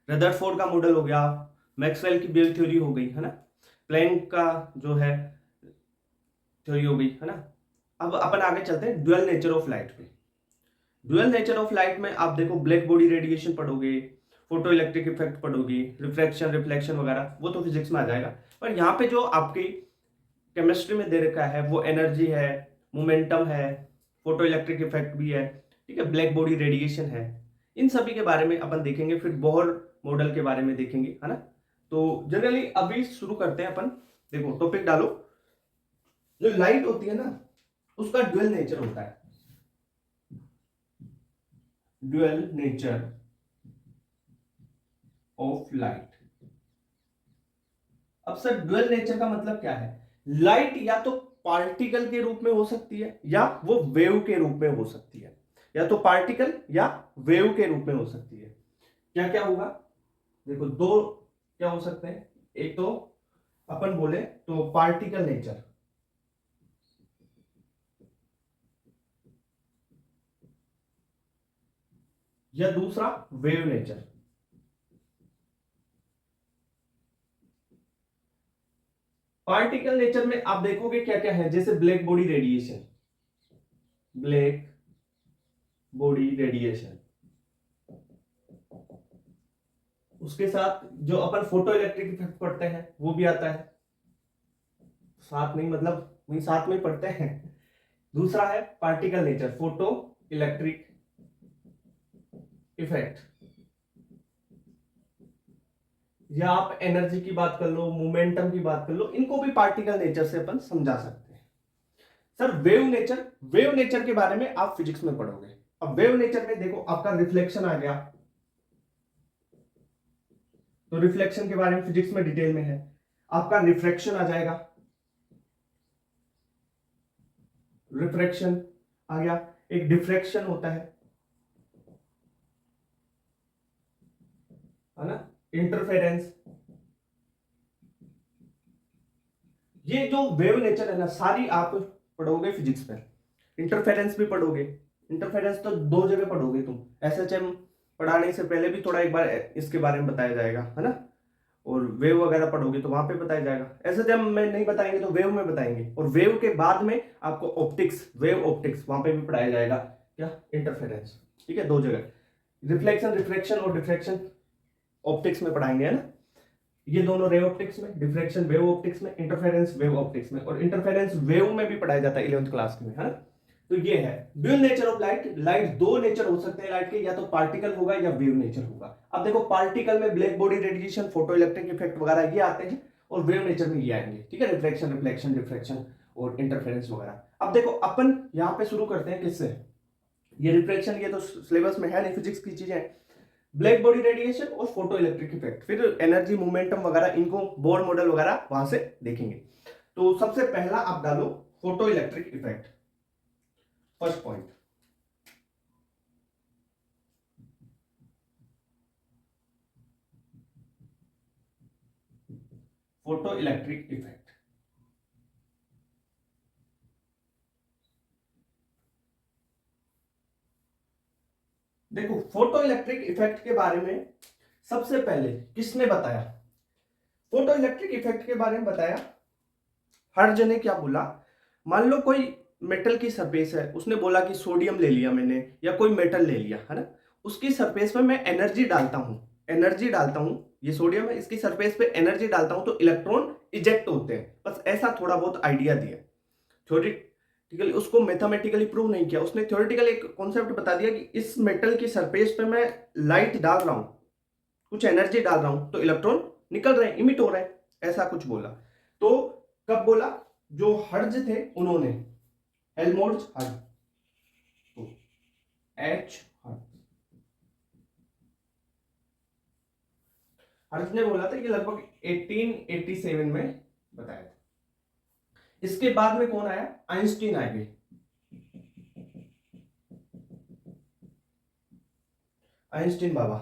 Rutherford का model हो गया, मैक्सवेल की वेव थ्योरी हो गई, है ना, प्लैंक का जो है थ्योरी हो गई, है ना। अब अपन आगे चलते हैं ड्यूअल नेचर ऑफ लाइट पे। ड्यूअल नेचर ऑफ लाइट में आप देखो ब्लैक बॉडी रेडिएशन पढ़ोगे, फोटो इलेक्ट्रिक इफेक्ट पढ़ोगे, रिफ्रैक्शन रिफ्लेक्शन वगैरह, वो तो फिजिक्स में आ जाएगा। पर यहाँ पे जो आपकी केमिस्ट्री में दे रखा है वो एनर्जी है, मोमेंटम है, फोटो इलेक्ट्रिक इफेक्ट भी है, ठीक है, ब्लैक बॉडी रेडिएशन है। इन सभी के बारे में अपन देखेंगे, फिर बोहर मॉडल के बारे में देखेंगे, है ना। तो जनरली अभी शुरू करते हैं अपन। देखो टॉपिक डालो। जो लाइट होती है ना, उसका ड्यूअल नेचर होता है, ड्यूअल नेचर ऑफ लाइट। अब सर ड्यूअल नेचर का मतलब क्या है? लाइट या तो पार्टिकल के रूप में हो सकती है या वो वेव के रूप में हो सकती है, या तो पार्टिकल या वेव के रूप में हो सकती है। क्या क्या होगा? देखो दो क्या हो सकते हैं। एक तो अपन बोले तो पार्टिकल नेचर, या दूसरा वेव नेचर। पार्टिकल नेचर में आप देखोगे क्या क्या है, जैसे black body radiation, black body radiation, उसके साथ जो अपन फोटो इलेक्ट्रिक इफेक्ट पढ़ते हैं वो भी आता है। साथ नहीं मतलब वही साथ में पढ़ते हैं। दूसरा है particle nature, photo electric effect, या आप एनर्जी की बात कर लो, मोमेंटम की बात कर लो, इनको भी पार्टिकल नेचर से अपन समझा सकते हैं। Sir wave nature, wave nature के बारे में आप फिजिक्स में पढ़ोगे। अब वेव नेचर में देखो आपका रिफ्लेक्शन आ गया, तो रिफ्लेक्शन के बारे में फिजिक्स में डिटेल में है। आपका रिफ्रैक्शन आ जाएगा, रिफ्रैक्शन आ गया। एक डिफ्रैक्शन होता है ना, इंटरफेरेंस। ये जो वेव नेचर है ना, सारी आप पढ़ोगे फिजिक्स में। इंटरफेरेंस भी पढ़ोगे। इंटरफेरेंस तो दो जगह पढ़ोगे तुम, एसएचएम पढ़ाने से पहले भी थोड़ा एक बार इसके बारे में बताया जाएगा, है ना। और वेव वगैरह पढ़ोगे तो वहां पे बताया जाएगा। एसएचएम में नहीं बताएंगे तो वेव में बताएंगे, और वेव के बाद में आपको ऑप्टिक्स, वेव ऑप्टिक्स वहां पे भी पढ़ाया जाएगा। क्या? इंटरफेरेंस। ठीक है, दो जगह रिफ्लेक्शन रिफ्रैक्शन और डिफ्रैक्शन ऑप्टिक्स में पढ़ाएंगे, है ना। ये दोनों रे ऑप्टिक्स में, डिफ्रैक्शन वेव ऑप्टिक्स में, इंटरफेरेंस वेव ऑप्टिक्स में, और इंटरफेरेंस वेव में भी पढ़ाया जाता है 11th क्लास में, है ना। तो ये है dual nature of light. Light दो नेचर हो सकते हैं लाइट के, या तो पार्टिकल होगा या वेव नेचर होगा। अब देखो पार्टिकल में black body radiation, photo electric effect वगैरह ये आते हैं, और वेव नेचर में ये आएंगे, ठीक है, रिफ्लेक्शन रिफ्लेक्शन डिफ्रैक्शन और इंटरफेरेंस वगैरह। अब देखो अपन यहां पे शुरू करते हैं किससे? ये रिफ्लेक्शन ये तो सिलेबस में है नहीं, फिजिक्स की चीजें, ब्लैक बॉडी रेडिएशन और फोटो इलेक्ट्रिक इफेक्ट, फिर एनर्जी मोमेंटम वगैरह, इनको बोर मॉडल वगैरह वहां से देखेंगे। तो सबसे पहला आप डालो photo electric effect, first point. Photo electric effect, देखो फोटो इलेक्ट्रिक इफेक्ट के बारे में सबसे पहले किसने बताया? फोटो इलेक्ट्रिक इफेक्ट के बारे में बताया हर जने। क्या बोला? मान लो कोई मेटल की सरफेस है, उसने बोला कि सोडियम ले लिया मैंने, या कोई मेटल ले लिया, है ना, उसकी सरफेस पे मैं एनर्जी डालता हूं, एनर्जी डालता हूं, ये सोडियम है, इसकी सरफेस पे एनर्जी डालता हूं तो इलेक्ट्रॉन इजेक्ट होते हैं। बस ऐसा थोड़ा बहुत आइडिया दिया, थ्योरेटिकली उसको मैथमेटिकली प्रूव नहीं किया उसने, थ्योरेटिकली एक कॉन्सेप्ट बता दिया कि इस मेटल की सरफेस पे मैं लाइट डाल रहा हूं, कुछ एनर्जी डाल रहा हूं तो इलेक्ट्रॉन निकल रहे हैं, इमिट हो रहे हैं, ऐसा कुछ बोला। तो कब बोला? जो हर्ज थे उन्होंने, हेल्महोल्ट्ज हर्ज, तो एच हर्ज, हर्ज ने बोला था कि लगभग 1887 में बताया था। इसके बाद में कौन आया? आइंस्टीन आ गए। आइंस्टीन बाबा,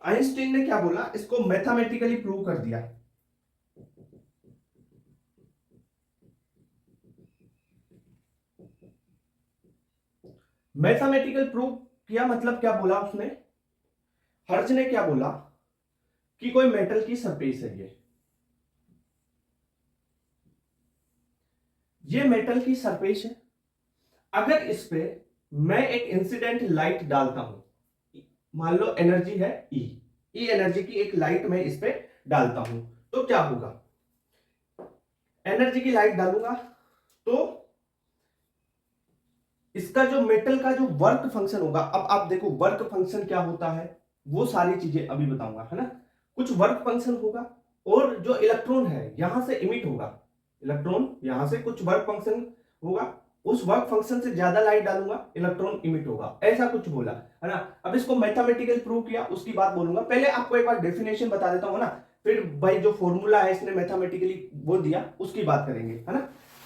आइंस्टीन ने क्या बोला? इसको मैथमेटिकली प्रूव कर दिया। मैथमेटिकल प्रूव किया मतलब क्या बोला उसने? हर्ज ने क्या बोला कि कोई मेटल की सरफेस है, ये मेटल की सरफेस है, अगर इस पे मैं एक इंसिडेंट लाइट डालता हूं, मान लो एनर्जी है ई एनर्जी की एक लाइट मैं इस पे डालता हूं, तो क्या होगा, एनर्जी की लाइट डालूंगा तो इसका जो मेटल का जो वर्क फंक्शन होगा, अब आप देखो वर्क फंक्शन क्या होता है, वो सारी चीजें अभी बताऊंगा, है ना। कुछ वर्क फंक्शन होगा और जो इलेक्ट्रॉन है यहां से इमिट होगा, इलेक्ट्रॉन यहां से कुछ वर्क फंक्शन होगा, उस वर्क फंक्शन से ज्यादा लाइट डालूंगा, इलेक्ट्रॉन इमिट होगा, ऐसा कुछ बोला, है ना। अब इसको मैथमेटिकल प्रूव किया, उसकी बात बोलूंगा, पहले आपको एक बार डेफिनेशन बता देता हूं ना, फिर भाई जो फॉर्मूला है इसने मैथमेटिकली वो दिया उसकी बात करेंगे, है ना।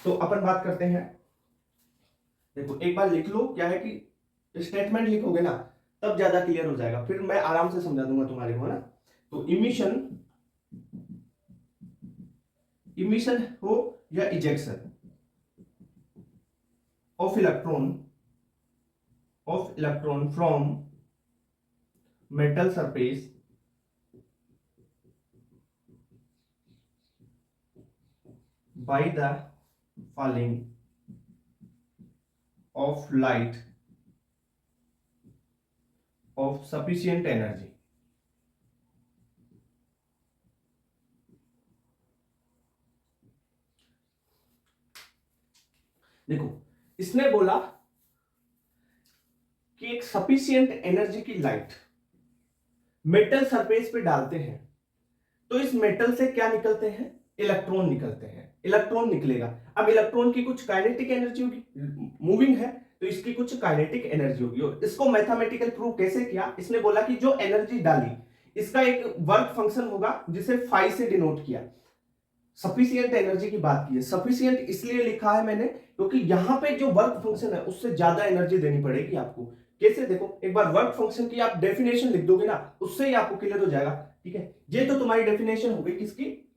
तो अपन बात करते हैं, देखो एक बार लिख लो, क्या है कि स्टेटमेंट लिखोगे ना तब ज्यादा क्लियर हो जाएगा, फिर मैं आराम से समझा दूंगा तुम्हारे को, है ना। तो इमिशन, इमिशन हो या ejection of electron from metal surface by the falling of light of sufficient energy। देखो इसने बोला कि एक सफिशियंट एनर्जी की लाइट मेटल सरफेस पे डालते हैं तो इस मेटल से क्या निकलते हैं, इलेक्ट्रॉन निकलते हैं, इलेक्ट्रॉन निकलेगा। अब इलेक्ट्रॉन की कुछ काइनेटिक एनर्जी होगी, मूविंग है तो इसकी कुछ काइनेटिक एनर्जी होगी, और इसको मैथमेटिकल प्रूव कैसे किया, इसने बोला कि जो एनर्जी डाली इसका एक वर्क फंक्शन होगा जिसे फाई से डिनोट किया, सफिशियंट एनर्जी की बात की है। सफिशियंट इसलिए लिखा है मैंने क्योंकि यहां पे जो वर्क फंक्शन है उससे ज्यादा एनर्जी देनी पड़ेगी आपको। कैसे, देखो एक बार वर्क फंक्शन की आप डेफिनेशन लिख दोगे ना, उससे ही आपको क्लियर हो जाएगा, ठीक है। ये तो तुम्हारी डेफिनेशन हो गई किसकी,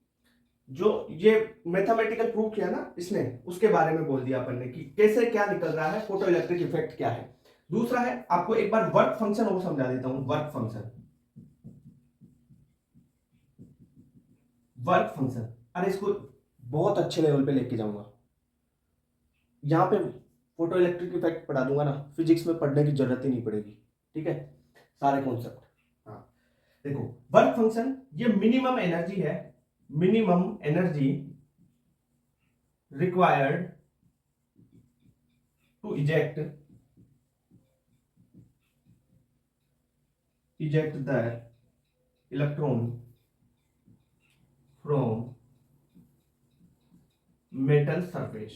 जो ये मैथमेटिकल प्रूव किया ना इसने, उसके बारे में बोल दिया अपन ने कि कैसे क्या निकल रहा है, फोटो इलेक्ट्रिक इफेक्ट क्या है। दूसरा है, आपको एक बार वर्क फंक्शन वो समझा देता हूं, वर्क फंक्शन, वर्क फंक्शन, अरे इसको बहुत अच्छे लेवल पे लेके जाऊंगा, यहाँ पे फोटो इलेक्ट्रिक इफेक्ट पढ़ा दूंगा ना, फिजिक्स में पढ़ने की जरूरत ही नहीं पड़ेगी, ठीक है, सारे कॉन्सेप्ट। हाँ देखो वर्क फंक्शन, ये मिनिमम एनर्जी है, minimum energy required to eject the electron from metal surface.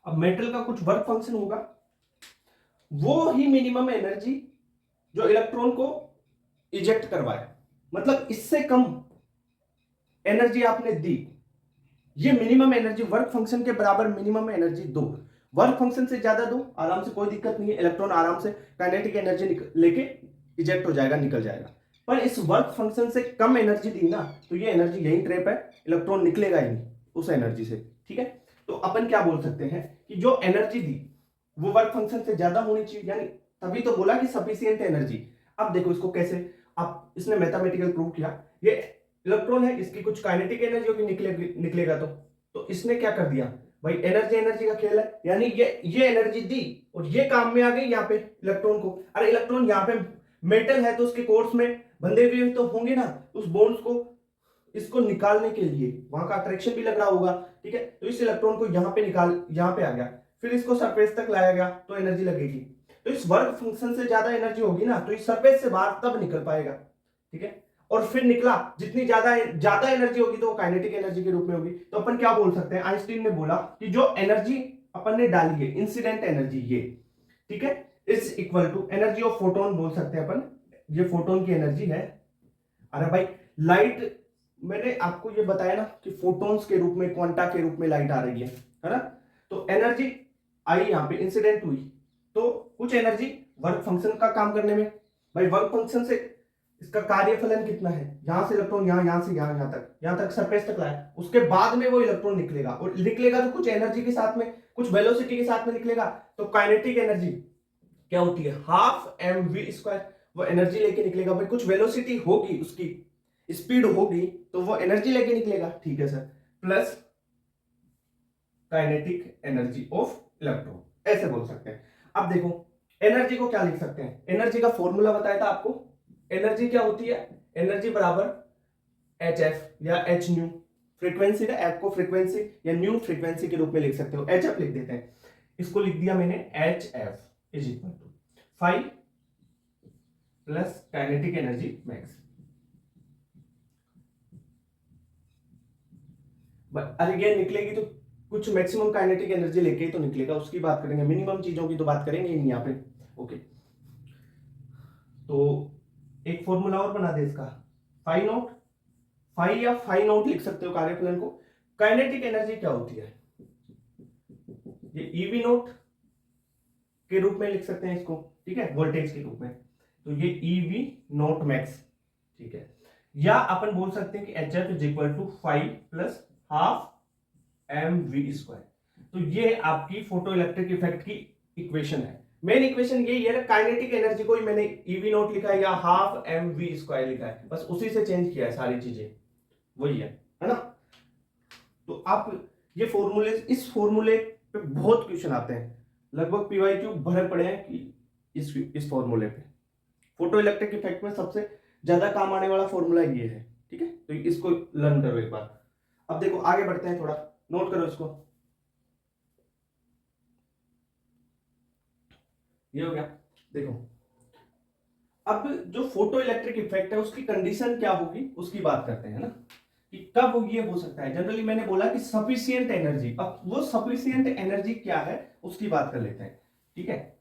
अब मेटल का कुछ वर्क फंक्शन होगा, वो ही मिनिमम एनर्जी जो इलेक्ट्रॉन को इजेक्ट करवाए, मतलब इससे कम एनर्जी आपने दी, ये मिनिमम एनर्जी वर्क फंक्शन के बराबर मिनिमम एनर्जी दो, वर्क फंक्शन से ज्यादा दो आराम से, कोई दिक्कत नहीं है, इलेक्ट्रॉन आराम से काइनेटिक एनर्जी लेके इजेक्ट हो जाएगा, निकल जाएगा। पर इस वर्क फंक्शन से कम एनर्जी दी ना तो ये एनर्जी यही ट्रैप है, इलेक्ट्रॉन निकलेगा ही नहीं उस एनर्जी से, ठीक है। तो अपन क्या बोल सकते हैं कि जो एनर्जी दी वो वर्क फंक्शन से ज्यादा होनी चाहिए, यानी तभी तो बोला कि सफिशियंट एनर्जी। अब देखो इसको कैसे, आप इसने मैथमेटिकल प्रूव किया, ये इलेक्ट्रॉन है, इसकी कुछ काइनेटिक एनर्जी होगी, निकलेगा तो इसने क्या कर दिया भाई, एनर्जी एनर्जी का खेल है, यानी ये एनर्जी दी और ये काम में आ गई यहाँ पे इलेक्ट्रॉन को। अरे इलेक्ट्रॉन यहाँ पे मेटल है तो उसके कोर्स में बंधे हुए तो होंगे ना, उस बॉन्ड्स को इसको निकालने के लिए वहां का अट्रैक्शन भी लग रहा होगा, ठीक है। तो इस इलेक्ट्रॉन को यहाँ पे निकाल, यहाँ पे आ गया, फिर इसको सरफेस तक लाया गया तो एनर्जी लगेगी, तो इस वर्क फंक्शन से ज्यादा एनर्जी होगी ना तो इस सरफेस से बाहर तब निकल पाएगा, ठीक है। और फिर निकला, जितनी ज्यादा ज्यादा एनर्जी होगी तो वो काइनेटिक एनर्जी के रूप में होगी। तो अपन क्या बोल सकते हैं, आइंस्टीन ने बोला कि जो एनर्जी अपन ने डाली है, इंसिडेंट एनर्जी ये, ठीक है, is equal to energy of photon, बोल सकते हैं अपन, ये फोटोन की एनर्जी है। अरे भाई लाइट, मैंने आपको ये बताया ना कि फोटोन्स के रूप में, क्वांटा के रूप में लाइट आ रही है ना। तो एनर्जी आई यहाँ पे, इंसिडेंट हुई, तो कुछ एनर्जी वर्क फंक्शन का काम करने में, भाई वर्क फंक्शन से इसका कार्यफलन कितना है, यहां से इलेक्ट्रॉन यहां से यहां तक सरफेस तक लाया, उसके बाद में वो इलेक्ट्रॉन निकलेगा, और निकलेगा तो कुछ एनर्जी के साथ में, कुछ वेलोसिटी के साथ में निकलेगा। तो काइनेटिक एनर्जी क्या होती है, हाफ mv स्क्वायर, वो एनर्जी लेके निकलेगा। भाई कुछ वेलोसिटी होगी, उसकी स्पीड होगी, तो वो एनर्जी लेके निकलेगा, ठीक है sir. Plus kinetic energy of electron, ऐसे बोल सकते हैं। अब देखो एनर्जी को क्या लिख सकते हैं, एनर्जी का फॉर्मूला बताया था आपको। एनर्जी क्या होती है, एनर्जी बराबर एच एफ या एच न्यू, फ्रीक्वेंसी ना, एफ को फ्रीक्वेंसी या न्यू फ्रीक्वेंसी के रूप में लिख सकते हो, एच एफ लिख देते हैं। इसको लिख दिया मैंने h f is equal to 5 plus kinetic energy max. Again निकलेगी तो कुछ मैक्सिमम काइनेटिक एनर्जी लेके ही तो निकलेगा, उसकी बात करेंगे, मिनिमम चीजों की तो बात करेंगे ही नहीं यहाँ पे। ओके, तो एक फॉर्मूला और बना दे इसका, फाई नॉट, फाई या फाई नॉट लिख सकते हो कार्यफलन को। काइनेटिक एनर्जी क्या होती है, ये ईवी नॉट के रूप में लिख सकते हैं इसको, ठीक है, वोल्टेज के रूप में। तो ये ईवी नॉट मैक्स, ठीक है। या अपन बोल सकते हैं कि h f is equal to 5 plus half m v square. तो ये आपकी फोटो इलेक्ट्रिक इफेक्ट की इक्वेशन है। मेन इक्वेशन यही है ना, काइनेटिक एनर्जी को ही मैंने ईवी नॉट लिखा है या हाफ एम वी स्क्वायर लिखा है, बस उसी से चेंज किया है, सारी चीजें वही है ना। तो आप ये फॉर्मूले, इस फॉर्मूले पे बहुत क्वेश्चन आते हैं, लगभग पीवाईक्यू भरे पड़े हैं कि इस फॉर्मूले पे। फोटो इलेक्ट्रिक इफेक्ट में सबसे ज्यादा काम आने वाला फॉर्मूला ये है, ठीक है। तो इसको लर्न करो एक बार। अब देखो आगे बढ़ते हैं, थोड़ा नोट करो इसको। ये हो गया, देखो अब जो फोटो इलेक्ट्रिक इफेक्ट है उसकी कंडीशन क्या होगी उसकी बात करते हैं ना, कि कब ये हो सकता है। जनरली मैंने बोला कि सफिशिएंट एनर्जी, अब वो सफिशिएंट एनर्जी क्या है उसकी बात कर लेते हैं, ठीक है।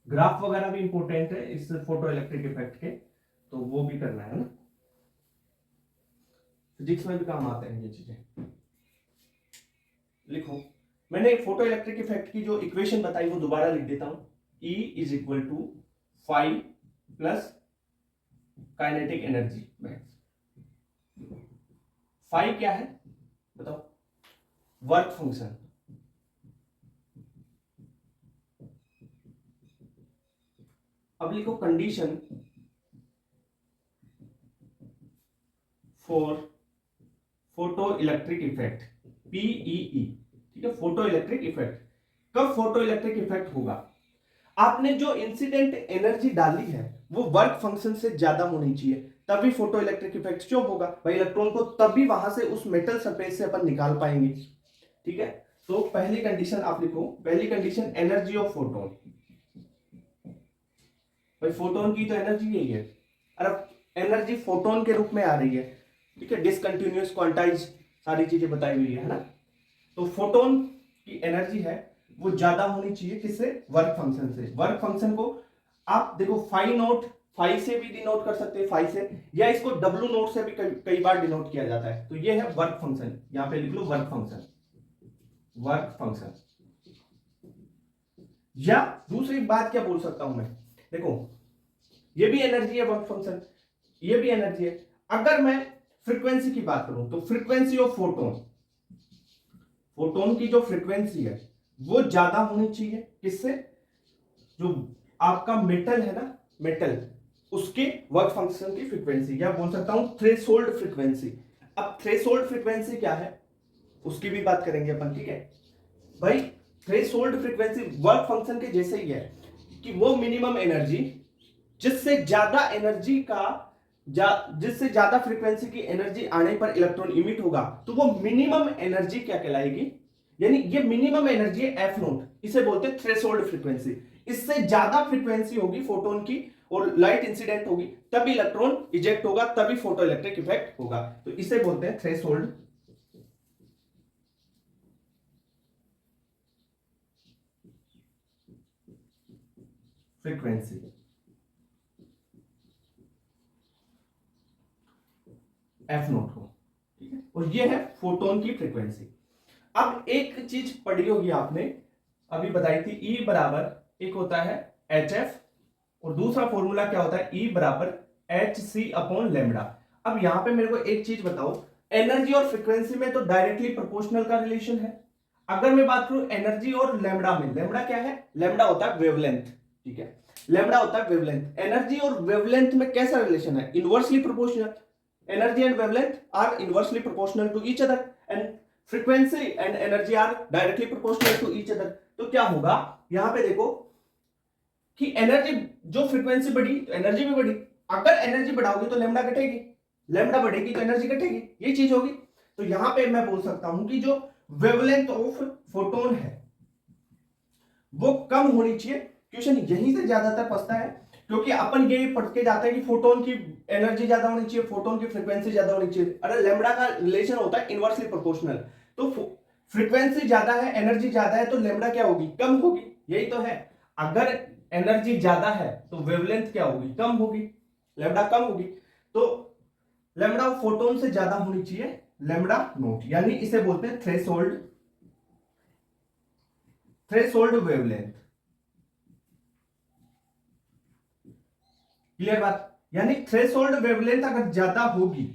ग्राफ वगैरह भी इंपॉर्टेंट है इस फोटो इलेक्ट्रिक इफेक्ट के, तो वो भी करना है ना, फिजिक्स में भी काम आते हैं ये चीजें। लिखो, मैंने फोटो इलेक्ट्रिक इफेक्ट की जो इक्वेशन बताई वो दोबारा लिख देता हूं, E is equal to 5 plus kinetic energy max. 5 क्या है बताओ, वर्क फंक्शन। अब लिखो condition for photo electric effect, PEE, ठीक है। फोटो इलेक्ट्रिक इफेक्ट, कब फोटो इलेक्ट्रिक इफेक्ट होगा, आपने जो इंसिडेंट एनर्जी डाली है वो वर्क फंक्शन से ज्यादा होनी चाहिए, तभी फोटो इलेक्ट्रिक इफेक्ट क्यों होगा भाई, इलेक्ट्रॉन को तभी वहां से उस मेटल सरफेस से अपन निकाल पाएंगे, ठीक है। तो पहली कंडीशन आप लिखो, पहली कंडीशन एनर्जी ऑफ फोटोन। भाई फोटोन की तो एनर्जी यही है, और एनर्जी फोटोन के रूप में आ रही है, ठीक है, डिसकंटिन्यूअस क्वांटाइज सारी चीजें बताई हुई है ना। तो फोटोन की एनर्जी है वो ज्यादा होनी चाहिए किससे, वर्क फंक्शन से। वर्क फंक्शन को आप देखो फाई नोट, फाई से भी डिनोट कर सकते हैं, फाई से, या इसको डब्ल्यू नोट से भी कई बार डिनोट किया जाता है। तो ये है वर्क फंक्शन, यहां पे लिख लो वर्क फंक्शन, वर्क फंक्शन। या दूसरी बात क्या बोल सकता हूं मैं, देखो ये भी एनर्जी है वर्क फंक्शन, ये भी एनर्जी है। अगर मैं फ्रीक्वेंसी की बात करूं तो फ्रीक्वेंसी ऑफ फोटोन, फोटोन की जो फ्रीक्वेंसी है वो ज्यादा होनी चाहिए किससे, जो आपका मेटल है ना, मेटल, उसके वर्क फंक्शन की फ्रीक्वेंसी, या बोल सकता हूं थ्रेशोल्ड फ्रीक्वेंसी। अब थ्रेशोल्ड फ्रीक्वेंसी क्या है उसकी भी बात करेंगे अपन, ठीक है भाई। थ्रेशोल्ड फ्रीक्वेंसी वर्क फंक्शन के जैसे ही है कि वो मिनिमम एनर्जी, जिससे ज्यादा एनर्जी का जिससे ज्यादा फ्रीक्वेंसी की एनर्जी आने पर इलेक्ट्रॉन इमिट होगा, तो वो मिनिमम एनर्जी क्या कहलाएगी, यानी ये मिनिमम एनर्जी है एफ नोट, इसे बोलते हैं थ्रेशोल्ड फ्रीक्वेंसी। इससे ज्यादा फ्रीक्वेंसी होगी फोटोन की और लाइट इंसिडेंट होगी, तभी इलेक्ट्रॉन इजेक्ट होगा, तभी फोटो इलेक्ट्रिक इफेक्ट होगा। तो इसे बोलते हैं थ्रेशोल्ड फ्रीक्वेंसी, एफ नोट को, ठीक है। और ये है फोटोन की फ्रीक्वेंसी। अब एक चीज पढ़ी होगी आपने, अभी बताई थी, ई बराबर एक होता है एच एफ, और दूसरा फॉर्मूला क्या होता है, ई बराबर एच सी अपॉन लेमडा। अब यहां पे मेरे को एक चीज बताओ, एनर्जी और फ्रीक्वेंसी में तो डायरेक्टली प्रोपोर्शनल का रिलेशन है। अगर मैं बात करूं एनर्जी और लेमडा में, लेमडा क्या है? लेमडा होता है वेवलेंथ, ठीक है, लेमडा होता है वेवलेंथ। एनर्जी और वेवलेंथ में कैसा रिलेशन है? Inversely proportional. Energy and wavelength are inversely proportional to each other and frequency and energy are directly proportional to each other. तो क्या होगा यहां पे देखो कि एनर्जी, जो फ्रीक्वेंसी बढ़ी तो एनर्जी भी बढ़ी। अगर एनर्जी बढ़ाओगे तो लेमडा घटेगी, लेमडा बढ़ेगी तो एनर्जी घटेगी, ये चीज होगी। तो यहां पे मैं बोल सकता हूं कि जो वेवलेंथ ऑफ फोटोन है वो कम होनी चाहिए। क्वेश्चन यहीं से ज्यादातर फंसता है, क्योंकि अपन ये पढ़ के जाते हैं कि फोटोन की एनर्जी ज्यादा होनी चाहिए, फोटोन की फ्रीक्वेंसी ज्यादा होनी चाहिए। अरे लेमडा का रिलेशन होता है इनवर्सली प्रोपोर्शनल। तो फ्रीक्वेंसी ज्यादा है, एनर्जी ज्यादा है, तो लेमडा क्या होगी? कम होगी, यही तो है। अगर एनर्जी ज्यादा है तो वेवलेंथ क्या होगी? कम होगी, लेमडा कम होगी। तो लेमडा फोटोन से ज्यादा होनी चाहिए, लेमडा नोट, यानी इसे बोलते हैं थ्रेशोल्ड, थ्रेशोल्ड वेवलेंथ। क्लियर बात? यानी थ्रेशोल्ड वेवलेंथ अगर ज्यादा होगी,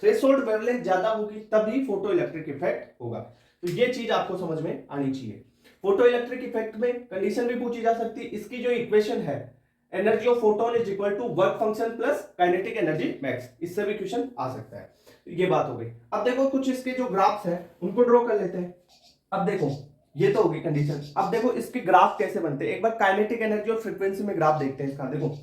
थ्रेशोल्ड वेवलेंथ ज्यादा होगी तभी फोटो इलेक्ट्रिक इफेक्ट होगा। तो ये चीज आपको समझ में आनी चाहिए। फोटो इलेक्ट्रिक इफेक्ट में कंडीशन भी पूछी जा सकती है। इसकी जो इक्वेशन है, energy of photon is equal to work function plus kinetic energy max, इससे भी क्वेश्चन आ सकता है। ये बात हो गई। अब देखो कुछ इसके जो ग्राफ्स है उनको ड्रॉ कर लेते हैं। अब देखो ये तो होगी कंडीशन। अब देखो इसके ग्राफ कैसे बनते हैं, एक बार काइनेटिक एनर्जी और फ्रीक्वेंसी में ग्राफ देखते हैं इसका। देखो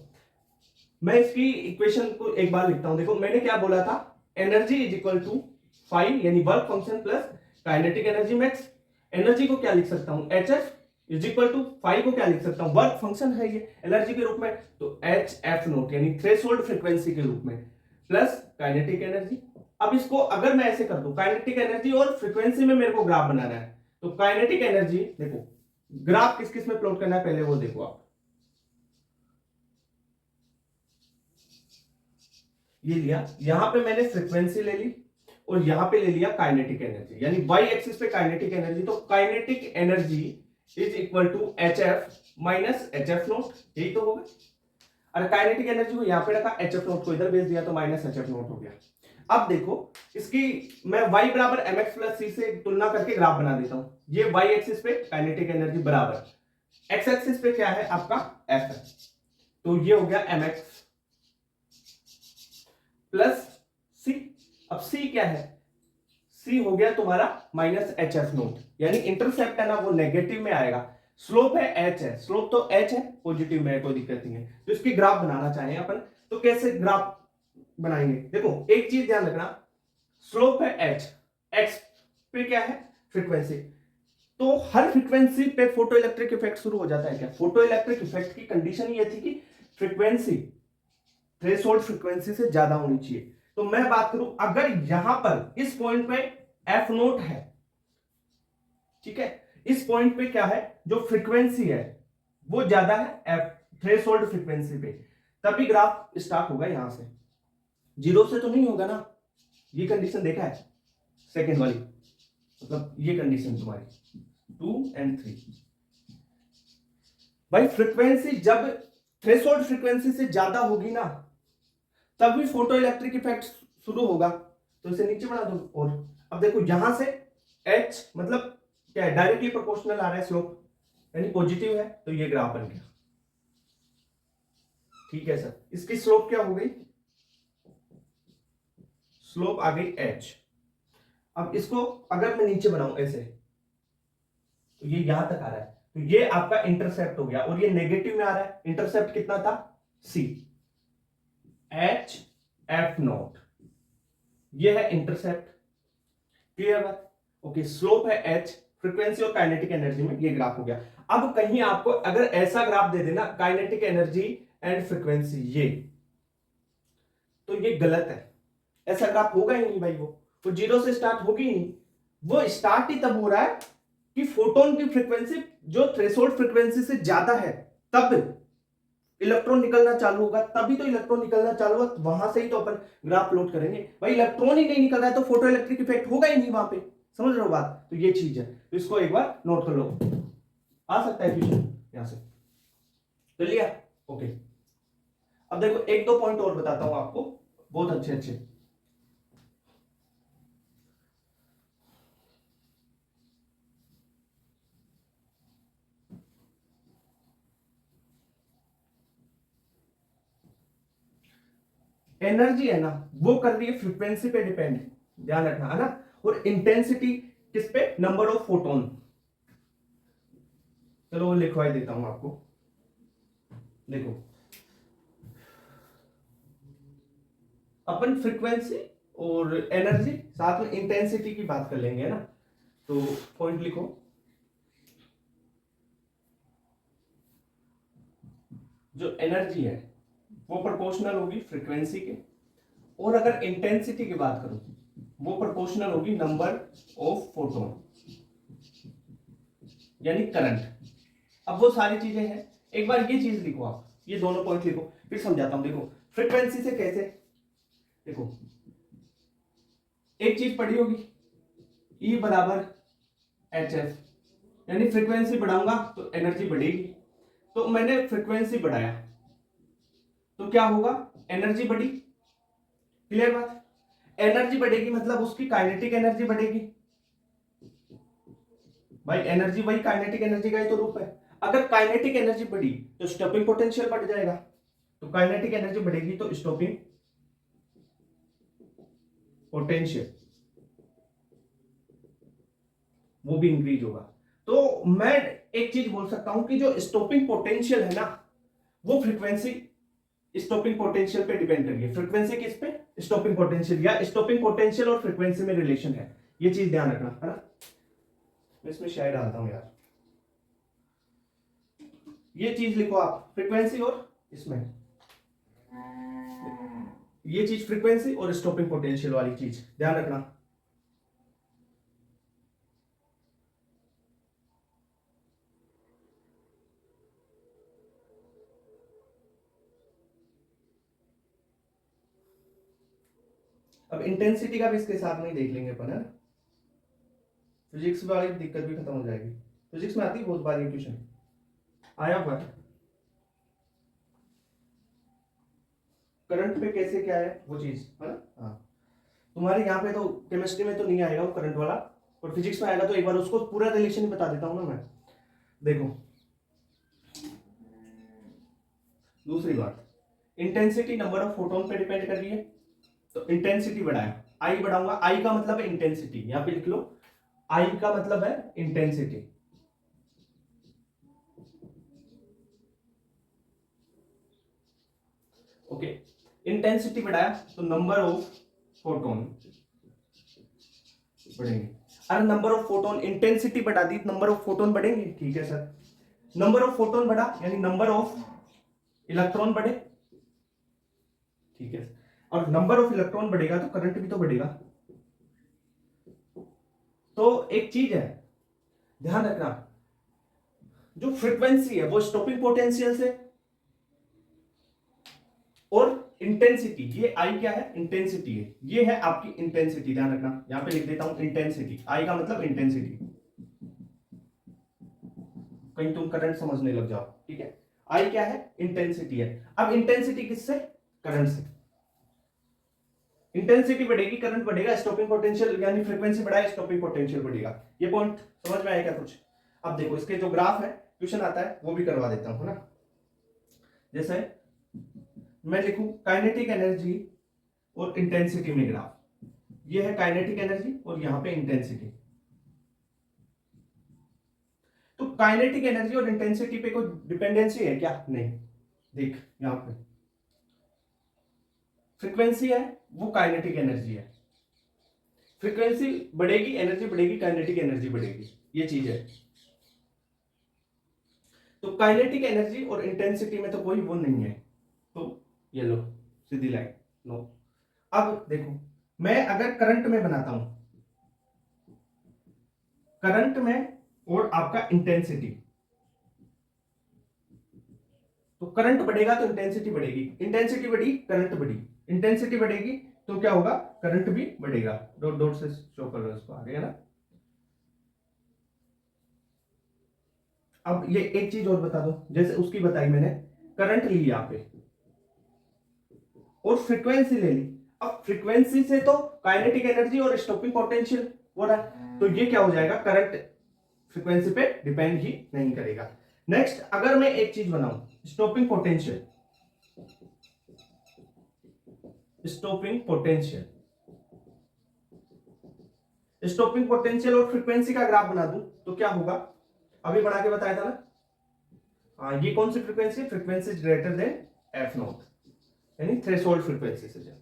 मैं इसकी इक्वेशन को एक बार लिखता हूं। देखो मैंने क्या बोला था, energy is equal to phi यानी work function plus kinetic energy max. Energy को क्या लिख सकता हूं? H f is equal to phi को क्या लिख सकता हूं? वर्क फंक्शन है ये एनर्जी के रूप में, तो एच एफ नोट यानी थ्रेशोल्ड फ्रीक्वेंसी के रूप में प्लस काइनेटिक एनर्जी। अब इसको अगर मैं ऐसे कर दूं, काइनेटिक एनर्जी और फ्रीक्वेंसी में मेरे को ग्राफ बनाना है, तो काइनेटिक एनर्जी देखो ग्राफ किस किस में प्लॉट करना है पहले वो देखो आप। ये लिया, यहां पे मैंने फ्रीक्वेंसी ले ली और यहां पे ले लिया काइनेटिक एनर्जी, यानी वाई एक्सिस पे काइनेटिक एनर्जी। तो kinetic energy is equal to h f minus h f nought, यही तो होगा। अरे काइनेटिक एनर्जी को यहां पे रखा, एच एफ नोट को इधर भेज दिया तो माइनस एच एफ नोट हो गया। अब देखो इसकी मैं y बराबर एम एक्स प्लस सी से तुलना करके ग्राफ बना देता हूं। ये y एक्सिस पे काइनेटिक एनर्जी बराबर x एक्सिस पे क्या है आपका f है, तो ये हो गया एम एक्स प्लस सी। अब सी क्या है? सी हो गया तुम्हारा माइनस एच एफ नोट, यानी इंटरसेप्ट है ना वो नेगेटिव में आएगा। स्लोप है एच है, स्लोप तो एच है, पॉजिटिव में है, कोई दिक्कत नहीं है। तो इसकी ग्राफ बनाना चाहें अपन तो कैसे ग्राफ बनाएंगे? देखो एक चीज ध्यान रखना, स्लोप है एच, एक्स पे क्या है? फ्रीक्वेंसी। तो हर फ्रीक्वेंसी पे फोटो इलेक्ट्रिक इफेक्ट शुरू हो जाता है क्या? फोटो इलेक्ट्रिक इफेक्ट की कंडीशन ये थी कि फ्रीक्वेंसी थ्रेशोल्ड फ्रीक्वेंसी से ज्यादा होनी चाहिए। तो मैं बात करूं अगर यहां पर इस पॉइंट पे एफ नोट है, ठीक है, इस पॉइंट पे क्या है? जो फ्रीक्वेंसी है वो ज्यादा है एफ थ्रेशोल्ड फ्रीक्वेंसी पे, तभी ग्राफ स्टार्ट होगा यहां से, जीरो से तो नहीं होगा ना। ये कंडीशन देखा है सेकंड वाली, मतलब ये कंडीशन तुम्हारी 2 और 3। भाई फ्रीक्वेंसी जब थ्रेशोल्ड फ्रीक्वेंसी से ज्यादा होगी ना तभी फोटो इलेक्ट्रिक इफेक्ट शुरू होगा। तो इसे नीचे बढ़ा दो। और अब देखो यहां से H मतलब क्या है? डायरेक्टली प्रोपोर्शनल आ रहा है स्लोप, यानी पॉजिटिव है, तो ये ग्राफ बन गया। ठीक है सर, इसकी स्लोप क्या हो गई? स्लोप आ गई H। अब इसको अगर मैं नीचे बनाऊं ऐसे, तो ये यहां तक आ रहा है, तो ये आपका इंटरसेप्ट हो गया और ये नेगेटिव में आ रहा है। इंटरसेप्ट कितना था? C, एच एफ नॉट, ये है इंटरसेप्ट। क्लियर बात? ओके, स्लोप है एच, फ्रीक्वेंसी और काइनेटिक एनर्जी में ये ग्राफ हो गया। अब कहीं आपको अगर ऐसा ग्राफ दे देना काइनेटिक एनर्जी एंड फ्रीक्वेंसी ये, तो ये गलत है। ऐसा ग्राफ होगा ही नहीं भाई, वो जीरो से स्टार्ट होगी ही नहीं। वो स्टार्ट ही तब हो रहा है कि फोटोन की फ्रीक्वेंसी जो थ्रेशोल्ड फ्रीक्वेंसी से ज्यादा है तब इलेक्ट्रॉन निकलना चालू होगा, तभी तो इलेक्ट्रॉन निकलना चालू होगा, वहां से ही तो अपन ग्राफ प्लॉट करेंगे। भाई इलेक्ट्रॉन ही नहीं निकल रहा है तो फोटो इलेक्ट्रिक इफेक्ट होगा ही नहीं वहां पे। समझ रहे हो बात? तो ये चीज है, तो इसको एक बार नोट कर लो, आ सकता है क्वेश्चन यहां से। तो लिया? ओके। अब देखो एक दो पॉइंट और बताता हूं आपको, बहुत अच्छे अच्छे। एनर्जी है ना वो कर रही है फ्रीक्वेंसी पे डिपेंड, ध्यान रखना है ना। और इंटेंसिटी किस पे, नंबर ऑफ फोटोन। चलो वो लिखवाई देता हूं आपको, देखो अपन फ्रीक्वेंसी और एनर्जी साथ में इंटेंसिटी की बात कर लेंगे, है ना। तो पॉइंट लिखो, जो एनर्जी है वो प्रोपोर्शनल होगी फ्रीक्वेंसी के, और अगर इंटेंसिटी की बात करूं वो प्रोपोर्शनल होगी नंबर ऑफ फोटोन, यानी करंट। अब वो सारी चीजें हैं, एक बार ये चीज लिखो आप, ये दोनों पॉइंट लिखो, फिर समझाता हूं। देखो फ्रीक्वेंसी से कैसे, देखो एक चीज पढ़ी होगी, E बराबर एच एफ, यानी फ्रीक्वेंसी बढ़ाऊंगा तो एनर्जी बढ़ेगी। तो मैंने फ्रीक्वेंसी बढ़ाया तो क्या होगा, एनर्जी बढ़ी। क्लियर बात, एनर्जी बढ़ेगी मतलब उसकी काइनेटिक एनर्जी बढ़ेगी। भाई एनर्जी वही काइनेटिक एनर्जी का ही तो रूप है। अगर काइनेटिक एनर्जी बढ़ी तो स्टॉपिंग पोटेंशियल बढ़ जाएगा, तो काइनेटिक एनर्जी बढ़ेगी तो स्टॉपिंग पोटेंशियल वो भी इंक्रीज होगा। तो मैं एक चीज बोल सकता हूं कि जो स्टॉपिंग पोटेंशियल है ना वो फ्रीक्वेंसी स्टॉपिंग पोटेंशियल पे डिपेंड करिए। फ्रीक्वेंसी किस पे, स्टॉपिंग पोटेंशियल, या स्टॉपिंग पोटेंशियल और फ्रीक्वेंसी में रिलेशन है, ये चीज ध्यान रखना, है ना। मैं इसमें शायद डालता हूं यार, ये चीज लिखो आप, फ्रीक्वेंसी और इसमें ये चीज, फ्रीक्वेंसी और स्टॉपिंग पोटेंशियल वाली चीज ध्यान रखना। अब इंटेंसिटी का भी इसके साथ में ही देख लेंगे अपन, है ना। फिजिक्स वाली दिक्कत भी खत्म हो जाएगी। फिजिक्स में आती है बहुत बार ये क्वेश्चन आया हुआ है। करंट पे कैसे क्या है वो चीज, है ना। हाँ, तुम्हारे यहाँ पे तो केमिस्ट्री में तो नहीं आएगा वो करंट वाला, और फिजिक्स में आएगा, तो एक बार उसको पूरा रिलेशन ही बता देता हूँ ना मैं। देखो दूसरी बात, इंटेंसिटी नंबर ऑफ फोटोन पे डिपेंड कर रही है। तो इंटेंसिटी बढ़ाया, आई बढ़ाऊंगा, आई का मतलब है इंटेंसिटी, यहां पे लिख लो, आई का मतलब है इंटेंसिटी। ओके, इंटेंसिटी बढ़ाया तो नंबर ऑफ फोटोन बढ़ेंगे। अरे नंबर ऑफ फोटोन, इंटेंसिटी बढ़ा दी, नंबर ऑफ फोटोन बढ़ेंगे, ठीक है सर। नंबर ऑफ फोटोन बढ़ा यानी नंबर ऑफ इलेक्ट्रॉन बढ़े, ठीक है। और नंबर ऑफ इलेक्ट्रॉन बढ़ेगा तो करंट भी तो बढ़ेगा। तो एक चीज है ध्यान रखना, जो फ्रीक्वेंसी है वो स्टॉपिंग पोटेंशियल से, और इंटेंसिटी, ये आई क्या है, इंटेंसिटी है, ये है आपकी इंटेंसिटी, ध्यान रखना। यहां पे लिख देता हूं इंटेंसिटी, आई का मतलब इंटेंसिटी, कहीं तुम करंट समझने लग जाओ, ठीक है। आई क्या है, इंटेंसिटी है। अब इंटेंसिटी किससे, करंट से। इंटेंसिटी बढ़ेगी करंट बढ़ेगा, स्टॉपिंग पोटेंशियल यानी फ्रीक्वेंसी बढ़ाए स्टॉपिंग पोटेंशियल बढ़ेगा। ये पॉइंट समझ में आया क्या कुछ। अब देखो इसके जो ग्राफ है, क्वेश्चन आता है वो भी करवा देता हूं ना। जैसे मैं लिखूं काइनेटिक एनर्जी और इंटेंसिटी में ग्राफ, ये है काइनेटिक एनर्जी और यहां पे इंटेंसिटी। तो काइनेटिक एनर्जी और इंटेंसिटी पे कोई डिपेंडेंसी है क्या, नहीं। देख यहां पे फ्रीक्वेंसी है वो काइनेटिक एनर्जी है, फ्रीक्वेंसी बढ़ेगी एनर्जी बढ़ेगी, काइनेटिक एनर्जी बढ़ेगी, ये चीज है। तो काइनेटिक एनर्जी और इंटेंसिटी में तो कोई वो नहीं है, तो ये लो सीधी लाइन लो। अब देखो मैं अगर करंट में बनाता हूं, करंट में और आपका इंटेंसिटी, तो करंट बढ़ेगा तो इंटेंसिटी बढ़ेगी, इंटेंसिटी बढ़ी करंट बढ़ी, इंटेंसिटी बढ़ेगी तो क्या होगा, करंट भी बढ़ेगा। डॉट डॉट से शो कर रहे हो इसको आगे, है ना। अब ये एक चीज और बता दो, जैसे उसकी बताई मैंने, करंट ली यहाँ पे, और फ्रीक्वेंसी ले ली। अब फ्रीक्वेंसी से तो काइनेटिक एनर्जी और स्टॉपिंग पोटेंशियल हो रहा है, तो ये क्या हो जाएगा, करंट फ्रीक्वेंसी पे डिपेंड ही नहीं करेगा। नेक्स्ट, अगर मैं एक चीज बनाऊं, stopping potential, stopping potential, stopping potential और फ्रीक्वेंसी का ग्राफ बना दूं तो क्या होगा, अभी बना के बताया था ना। हाँ, ये कौन सी frequency, frequency greater than f naught, यानी थ्रेशोल्ड फ्रीक्वेंसी से ज्यादा।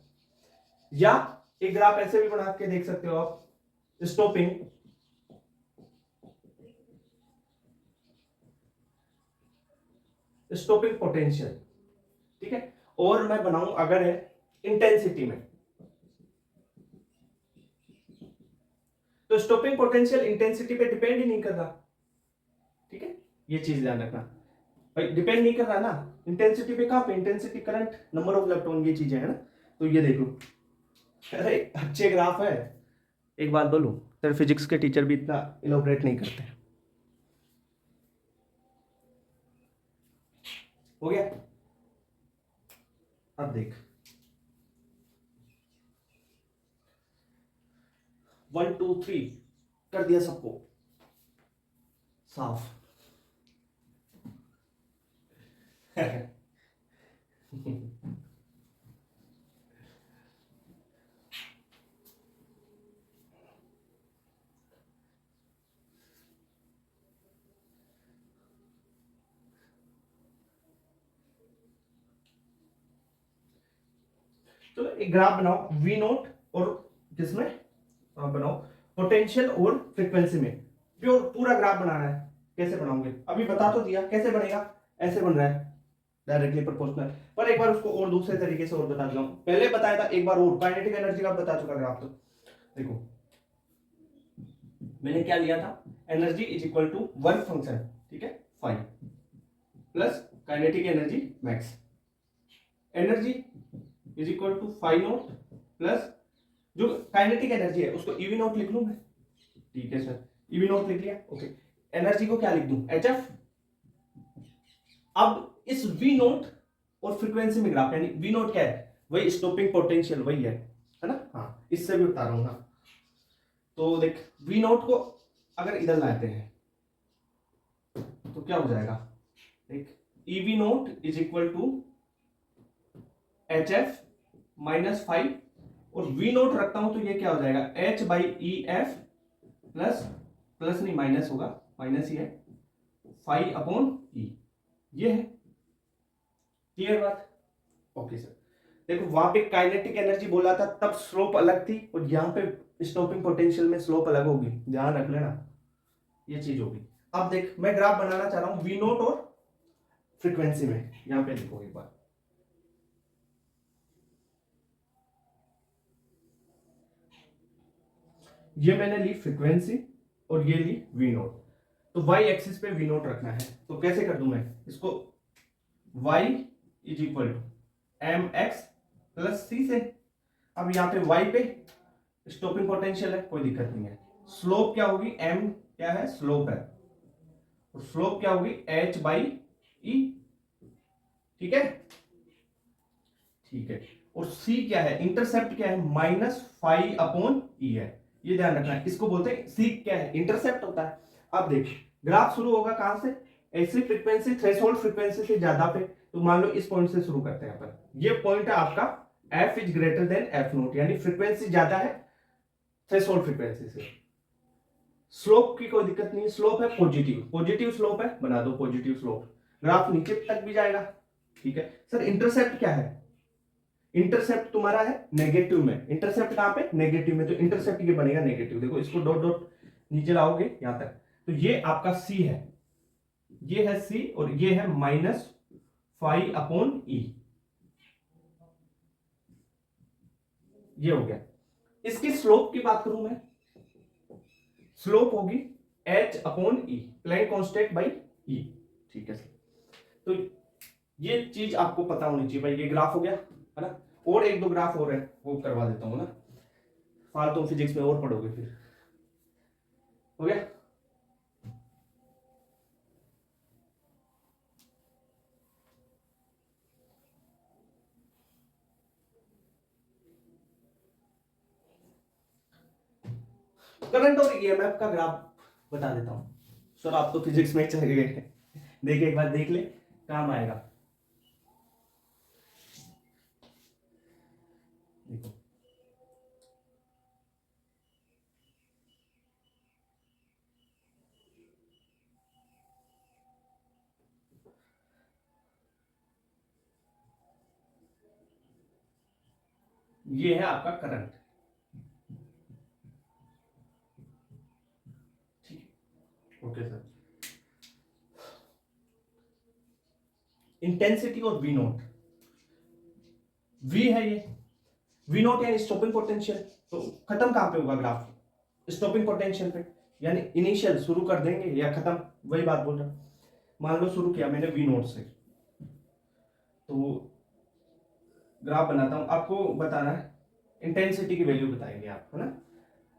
या एक ग्राफ ऐसे भी बना के देख सकते हो आप, स्टॉपिंग स्टॉपिंग पोटेंशियल, ठीक है। और मैं बनाऊं अगर है इंटेंसिटी में, तो स्टॉपिंग पोटेंशियल इंटेंसिटी पे डिपेंड ही नहीं कर रहा, ठीक है। ये चीज ध्यान रखना भाई, डिपेंड नहीं कर रहा ना इंटेंसिटी पे। कहां पे, intensity, current, number of electron, ये चीजें है ना। तो ये देखो, अरे अच्छे ग्राफ है। एक बात बोलूं, तेरे फिजिक्स के टीचर भी इतना इलोबरेट नहीं करते। हो गया, अब देख 1 2 3 कर दिया सबको साफ। चलो एक ग्राफ बनाओ वी नोट और किसमें, बनाओ पोटेंशियल और फ्रीक्वेंसी में, प्योर पूरा ग्राफ बनाना है। कैसे बनाओगे, अभी बता तो दिया कैसे बनेगा, ऐसे बन रहा है डायरेक्टली प्रोपोर्शनल। पर एक बार उसको और दूसरे तरीके से और बता दूं, पहले बताया था एक बार और, काइनेटिक एनर्जी का बता चुका ग्राफ। तो देखो मैंने क्या लिया था, energy is equal to work function, ठीक है, 5 plus kinetic energy max, energy is equal to 5 nought plus जो काइनेटिक एनर्जी है उसको ईवी नॉट लिख लूं मैं, ठीक है सर, ईवी नॉट लिख लिया, ओके। एनर्जी को क्या लिख दूं, एचएफ। अब इस वी नॉट और फ्रीक्वेंसी में ग्राफ, यानी वी नॉट क्या है, वही स्टॉपिंग पोटेंशियल वही है ना। हाँ, इससे भी बता रहा हूं ना। तो देख वी नॉट को अगर इधर लाते हैं तो क्या हो जाएगा, देख eV nought is equal to h f minus 5, और वी नोट रखता हूं तो ये क्या हो जाएगा, H by E F plus, plus नहीं माइनस होगा, माइनस ही है, 5 अपॉन ई, ये है। क्लियर बात, ओके सर। देखो वहां पे काइनेटिक एनर्जी बोला था तब स्लोप अलग थी, और यहां पे स्टॉपिंग पोटेंशियल में स्लोप अलग होगी, ध्यान रख लेना, ये चीज होगी। अब देख मैं ग्राफ बनाना चाह रहा हूं वी नोट और फ्रीक्वेंसी में, यहां पे देखो एक बार, ये मैंने ली फ्रीक्वेंसी और ये ली वी नोट, तो y एक्सिस पे वी नोट रखना है। तो कैसे कर दूं मैं इसको, y is equal to m x plus c से। अब यहाँ पे y पे स्टॉपिंग पोटेंशियल है, कोई दिक्कत नहीं है। स्लोप क्या होगी, m क्या है, स्लोप है, और स्लोप क्या होगी, h बाई ई, ठीक है, ठीक है। और c क्या है, इंटरसेप्ट क्या है, माइनस 5 अपॉन ई है, ये ध्यान रखना है। इसको बोलते हैं c क्या है, इंटरसेप्ट होता है। अब देख ग्राफ शुरू होगा कहां से, ऐसी फ्रीक्वेंसी थ्रेशोल्ड फ्रीक्वेंसी से ज्यादा पे, तो मान लो इस पॉइंट से शुरू करते हैं अपन, ये पॉइंट है आपका f is greater than F note, यानी फ्रीक्वेंसी ज्यादा है थ्रेशोल्ड फ्रीक्वेंसी से। स्लोप की कोई दिक्कत नहीं, स्लोप है पॉजिटिव, पॉजिटिव स्लोप है, बना दो पॉजिटिव स्लोप, ग्राफ नीचे तक भी जाएगा, ठीक है सर। इंटरसेप्ट क्या है, इंटरसेप्ट तुम्हारा है नेगेटिव में, इंटरसेप्ट कहां पे, नेगेटिव में, तो इंटरसेप्ट ये बनेगा नेगेटिव। देखो इसको डॉट डॉट नीचे लाओगे यहां तक, तो ये आपका सी है, ये है सी, और ये है माइनस 5 अपॉन ई, ये हो गया। इसकी स्लोप की बात करूं मैं, स्लोप होगी h upon e, Planck constant by e, ठीक है सर। तो ये चीज आपको पता होनी चाहिए भाई। ये ग्राफ हो गया है ना, और एक दो ग्राफ और है वो करवा देता हूं ना, फालतू फिजिक्स में और पढ़ोगे फिर। हो गया, करंट और ईएमएफ का ग्राफ बता देता हूं। सर आप तो फिजिक्स में चले गए हैं, देखिए एक बार देख ले, काम आएगा। देखो ये है आपका करंट, ठीक है, ओके सर। इंटेंसिटी और वी नोट, वी है ये, वी नोट यानी स्टॉपिंग पोटेंशियल, तो खत्म कहां पे होगा ग्राफ, स्टॉपिंग पोटेंशियल पे, यानी इनिशियल शुरू कर देंगे या खत्म, वही बात बोल रहा हूं। मान लो शुरू किया मैंने वी नोट से, तो ग्राफ बनाता हूं, आपको बताना है इंटेंसिटी की वैल्यू बताएंगे आप, है ना।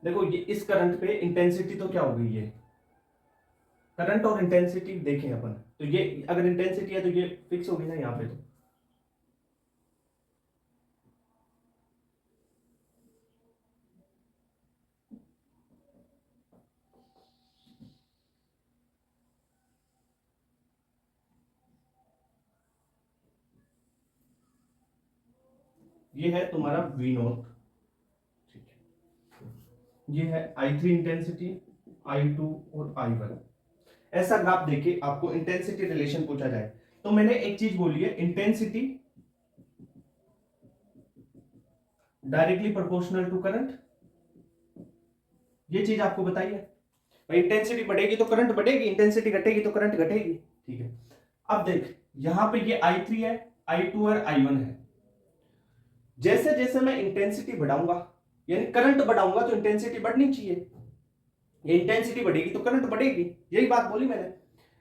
देखो ये इस करंट पे इंटेंसिटी तो क्या होगी, ये करंट और इंटेंसिटी देखें अपन, तो ये अगर इंटेंसिटी है तो ये फिक्स होगी ना यहाँ पे, तो ये है तुम्हारा वी नोट, ठीक है, ये है I3 इंटेंसिटी, I2 और I1। ऐसा ग्राफ देके आपको इंटेंसिटी रिलेशन पूछा जाए तो मैंने एक चीज बोली है, intensity directly proportional to current, ये चीज आपको बताई है भाई। इंटेंसिटी बढ़ेगी तो करंट बढ़ेगी, इंटेंसिटी घटेगी तो करंट घटेगी, ठीक है। अब देख यहां पे ये I3 है, I2 और I1 है। जैसे जैसे मैं इंटेंसिटी बढ़ाऊंगा यानी करंट बढ़ाऊंगा तो इंटेंसिटी बढ़नी चाहिए, ये इंटेंसिटी बढ़ेगी तो करंट बढ़ेगी, यही बात बोली मैंने।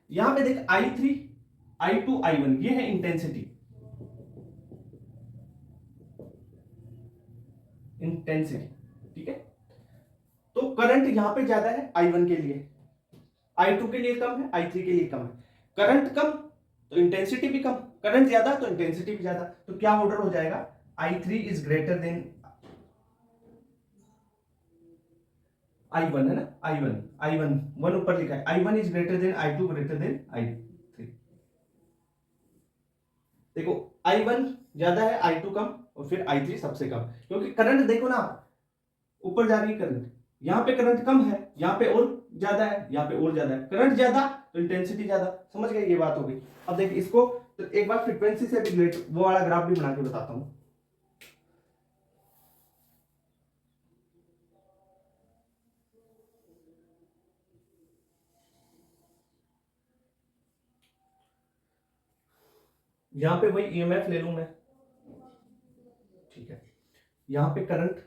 यहां पे देख I3, I2, I1 ये है इंटेंसिटी, ठीक है। तो करंट यहां पे ज्यादा है I1 के लिए, I2 के लिए कम है, I3 के लिए कम है। करंट कम तो इंटेंसिटी भी कम, करंट ज्यादा तो इंटेंसिटी भी ज्यादा, तो क्या ऑर्डर हो जाएगा, I3 is greater than I1, है ना, I1 वन ऊपर लिखा है, I1 is greater than I2 greater than I3। देखो I1 ज्यादा है, I2 कम और फिर I3 सबसे कम, क्योंकि करंट देखो ना ऊपर जा रही है करंट, यहां पे करंट कम है, यहां पे और ज्यादा है, यहां पे और ज्यादा है, करंट ज्यादा तो इंटेंसिटी ज्यादा, समझ गए, ये बात हो गई। अब देख इसको तो एक बार फ्रीक्वेंसी से भी रिलेट वो वाला ग्राफ भी बना के बताता हूं। यहां पे वही ईएमएफ ले लूं मैं, ठीक है, यहां पे करंट,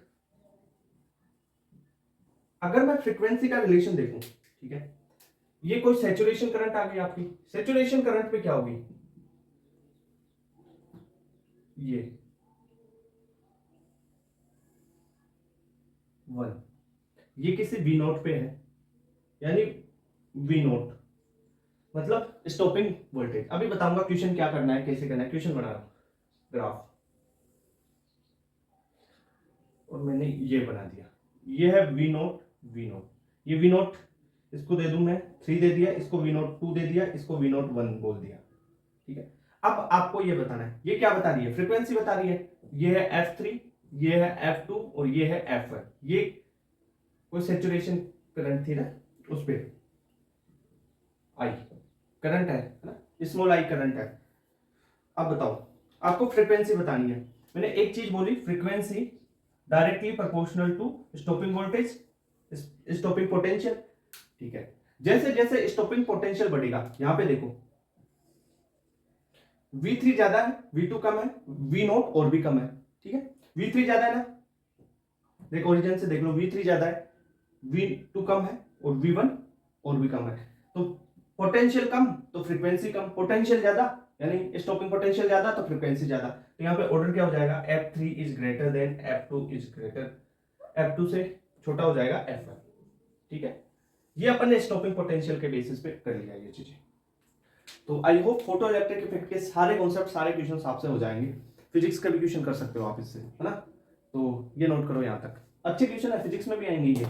अगर मैं फ्रीक्वेंसी का रिलेशन देखूं, ठीक है, ये कोई सैचुरेशन करंट आ गई आपकी, सैचुरेशन करंट पे क्या होगी, ये 1, ये किसी वी नोट पे है, यानी वी नोट मतलब स्टॉपिंग वोल्टेज। अभी बताऊंगा क्वेश्चन क्या करना है, कैसे करना है, क्वेश्चन बना रहा हूं ग्राफ, और मैंने ये बना दिया, ये है वी नोट, वी नोट, ये वी नोट इसको दे दूं मैं 3 दे दिया, इसको वी नोट 2 दे दिया, इसको वी नोट 1 बोल दिया, ठीक है। अब आपको ये बताना है, ये क्या बता रही है, फ्रीक्वेंसी बता रही है, ये है F3, ये है F2 और ये है F1, ये कोई सैचुरेशन करंट थी ना, उस पे आई करंट है ना, स्मॉल आई करंट है। अब बताओ आपको फ्रीक्वेंसी बतानी है, मैंने एक चीज बोली, frequency directly proportional to stopping voltage, stopping potential, ठीक है। जैसे जैसे स्टॉपिंग पोटेंशियल बढ़ेगा, यहां पे देखो V3 ज्यादा है, V2 कम है, V नोट और भी कम है, ठीक है। V3 ज्यादा है ना, देखो ओरिजिन से देख लो, V3 ज्यादा है, V2 कम है और V1 और भी कम है, तो पोटेंशियल कम तो फ्रीक्वेंसी कम, पोटेंशियल ज्यादा यानी स्टॉपिंग पोटेंशियल ज्यादा तो फ्रीक्वेंसी ज्यादा, तो यहाँ पे ऑर्डर क्या हो जाएगा, F3 is greater than F2 is greater, F2 से छोटा हो जाएगा F1, ठीक है। ये अपन ने स्टॉपिंग पोटेंशियल के बेसिस पे कर लिया ये चीजें। तो I hope photo electric effect के सारे कॉन्सेप्ट, सारे क्वेश्चन आपसे हो जाएंगे, फिजिक्स का भी क्वेश्चन कर सकते हो आप इससे, है ना। तो ये नोट करो यहाँ तक, अच्छे क्वेश्चन है, फिजिक्स में भी आएंगे ये।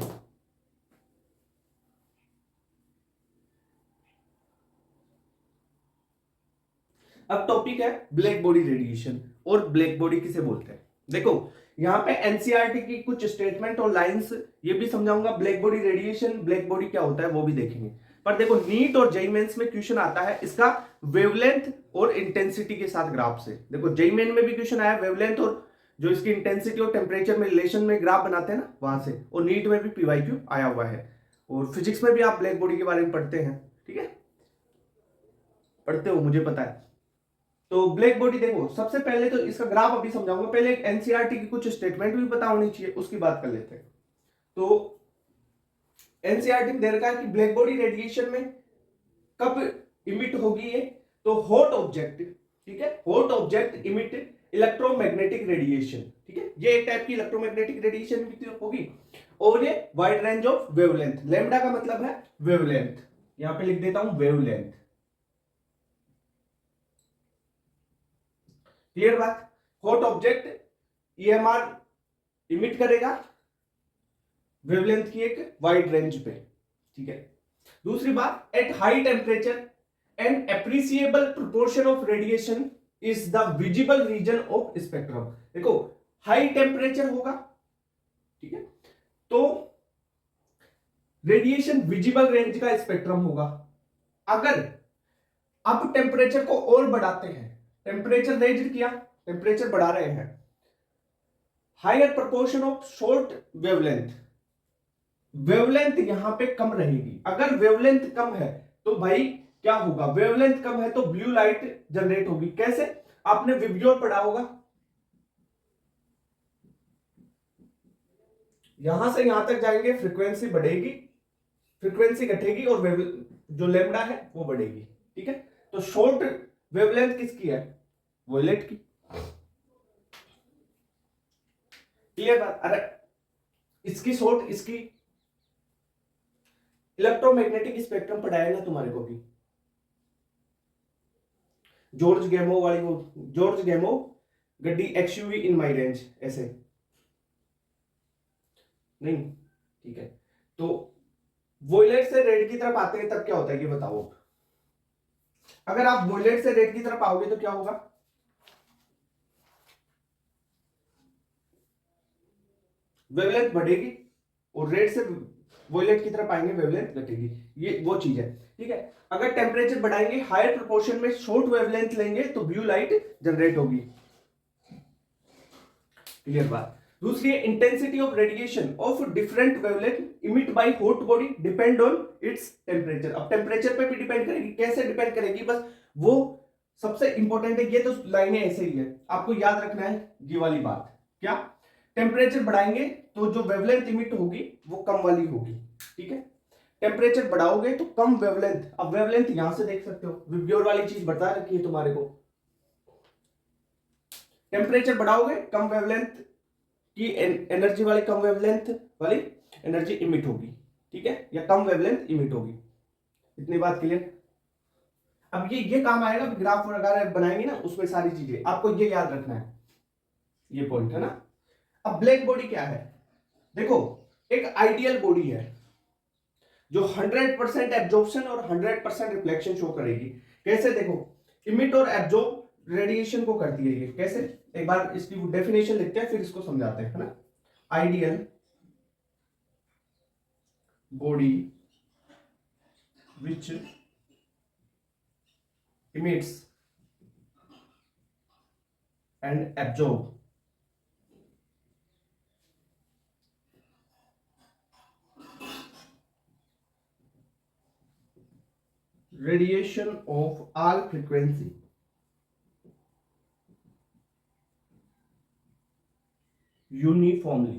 अब टॉपिक है ब्लैक बॉडी रेडिएशन और ब्लैक बॉडी किसे बोलते हैं। देखो यहाँ पे एनसीईआरटी की कुछ स्टेटमेंट और लाइंस ये भी समझाऊंगा, black body radiation, black body क्या होता है वो भी देखेंगे। पर देखो नीट और जेईई मेंस में क्वेश्चन आता है इसका वेवलेंथ और इंटेंसिटी के साथ ग्राफ से। देखो जेईई मेन में भी क्वेश्चन आया वेवलेंथ और जो इसकी इंटेंसिटी और टेम्परेचर में रिलेशन में ग्राफ बनाते हैं ना वहां से, और नीट में भी पीवाईक्यू आया हुआ है, और फिजिक्स में भी आप ब्लैक बॉडी के बारे में पढ़ते हैं, ठीक है, पढ़ते हो मुझे पता है। तो ब्लैक बॉडी देखो सबसे पहले तो इसका ग्राफ अभी समझाऊंगा, पहले एनसीईआरटी की कुछ स्टेटमेंट भी पता होनी चाहिए, उसकी बात कर लेते हैं। तो एनसीईआरटी में दे रखा है कि ब्लैक बॉडी रेडिएशन में कब इमिट होगी ये, तो हॉट ऑब्जेक्ट, ठीक है, hot object emit electromagnetic radiation, ठीक है, ये एक टाइप की इलेक्ट्रोमैग्नेटिक रेडिएशन होगी, और ये wide range of wavelength, lambda का मतलब है वेवलेंथ, यहां पे लिख देता हूं वेवलेंथ, क्लियर बात। हॉट ऑब्जेक्ट ईएमआर इमिट करेगा वेवलेंथ की एक वाइड रेंज पे, ठीक है। दूसरी बात, at high temperature an appreciable proportion of radiation is the visible region of spectrum. देखो हाई टेम्परेचर होगा, ठीक है, तो रेडिएशन विजिबल रेंज का स्पेक्ट्रम होगा। अगर अब टेम्परेचर को और बढ़ाते हैं, टेम्परेचर रेज किया, टेम्परेचर बढ़ा रहे हैं, higher proportion of short wavelength, wavelength यहां पे कम रहेगी। अगर वेवलेंथ कम है तो भाई क्या होगा, वेवलेंथ कम है तो ब्लू लाइट जनरेट होगी। कैसे, आपने विब्योर पढ़ा होगा, यहां से यहां तक जाएंगे फ्रीक्वेंसी बढ़ेगी, फ्रीक्वेंसी घटेगी और जो लैम्डा है वो बढ़ेगी, ठीक है। तो शॉर्ट वेवलेंथ किसकी है, वॉयलेट की, क्लियर बात। अरे इसकी शॉर्ट, इसकी इलेक्ट्रोमैग्नेटिक स्पेक्ट्रम पढ़ाया ना तुम्हारे को भी, जॉर्ज गैमो वाली, वो जॉर्ज गैमो गड्डी एक्सयूवी इन माई रेंज, ऐसे नहीं, ठीक है। तो वॉयलेट से रेड की तरफ आते हैं तब क्या होता है ये बताओ। अगर आप वॉयलेट से रेड की तरफ आओगे तो क्या होगा, वेवलेंथ बढ़ेगी, और रेड से वॉयलेट की तरफ आएंगे वेवलेंथ घटेगी, ये वो चीज है, ठीक है। अगर टेम्परेचर बढ़ाएंगे, हायर प्रोपोर्शन में शॉर्ट वेवलेंथ लेंगे तो ब्लू लाइट जनरेट होगी, क्लियर बात। दूसरी है intensity of radiation of different wavelength emit by hot body depend on its temperature. अब टेम्परेचर पे भी डिपेंड करेगी, कैसे डिपेंड करेगी, बस वो सबसे इंपॉर्टेंट है, ये तो लाइनें ऐसे ही है, आपको याद रखना है ये वाली बात। क्या, टेम्परेचर बढ़ाएंगे तो जो वेवलेंथ इमिट होगी वो कम वाली होगी, ठीक है। टेम्परेचर बढ़ाओगे तो कम वेवलेंथ, अब वेवलेंथ यहां से देख सकते हो, विब्योर वाली चीज बता रखी है तुम्हारे को, टेम्परेचर बढ़ाओगे कम वेवलेंथ की एनर्जी वाली, कम वेवलेंथ वाली एनर्जी इमिट होगी, ठीक है, या कम वेवलेंथ इमिट होगी, इतनी बात क्लियर। अब ये काम आएगा, ग्राफ वगैरह बनाएंगे ना उसमें सारी चीजें आपको ये याद रखना है, ये पॉइंट है ना। अब ब्लैक बॉडी क्या है, देखो एक आइडियल बॉडी है जो 100% एब्जॉर्प्शन और 100% रिफ्लेक्शन शो करेगी। कैसे, देखो इमिट और एब्जॉर्ब रेडिएशन को करती है ये, कैसे, एक बार इसकी डेफिनेशन लिखते हैं फिर इसको समझाते हैं, है ना। Ideal body which emits and absorb radiation of all frequency uniformly,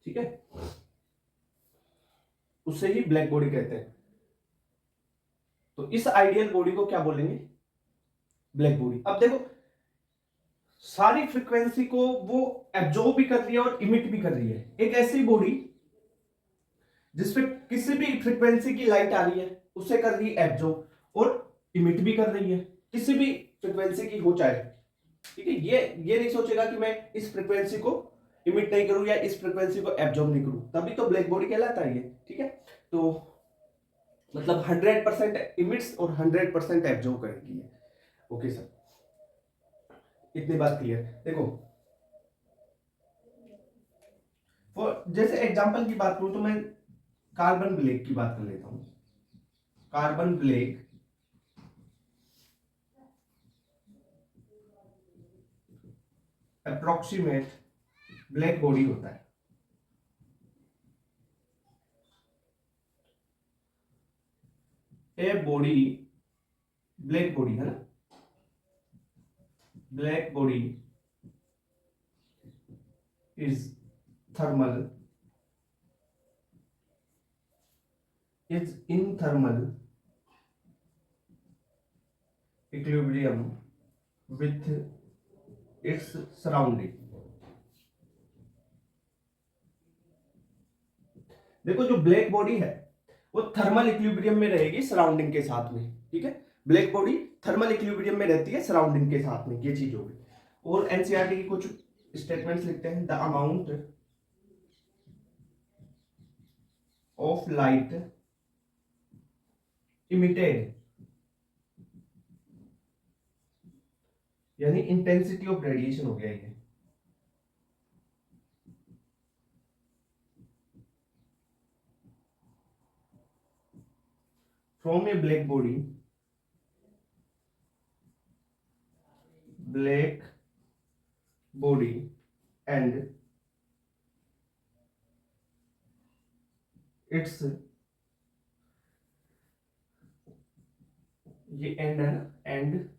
ठीक है, उसे ही ब्लैक बॉडी कहते हैं। तो इस आइडियल बॉडी को क्या बोलेंगे, ब्लैक बॉडी। अब देखो सारी फ्रीक्वेंसी को वो एब्जॉर्ब भी कर रही है और इमिट भी कर रही है, एक ऐसी बॉडी जिसपे किसी भी फ्रीक्वेंसी की लाइट आ रही है उससे कर रही है एब्जॉर्ब और इमिट भी कर रही है, किसी भी फ्रीक्वेंसी की हो चाहे, ठीक है। ये नहीं सोचेगा कि मैं इस फ्रीक्वेंसी को इमिट नहीं करूं या इस फ्रीक्वेंसी को एब्जॉर्ब नहीं करूं, तभी तो ब्लैक बॉडी कहलाता है ये, ठीक है। तो मतलब 100% इमिट्स और 100% एब्जॉर्ब करेगी। ओके सर, इतनी बात क्लियर। देखो जैसे एग्जांपल की बात करूं तो मैं कार्बन ब्लैक की बात कर लेता हूं। Carbon black approximate black body होता है। ए बॉडी, ब्लैक बॉडी है ना, black body is thermal, is in thermal equilibrium with its surrounding। देखो जो ब्लैक बॉडी है वो थर्मल इक्विलिब्रियम में रहेगी सराउंडिंग के साथ में, ठीक है। ब्लैक बॉडी थर्मल इक्विलिब्रियम में रहती है सराउंडिंग के साथ में, ये चीज होगी। और एनसीईआरटी की कुछ स्टेटमेंट्स लिखते हैं, the amount of light emitted, यानी इंटेंसिटी ऑफ रेडिएशन हो गया ये, from A black body, black body and it's, ये एंड है ना, and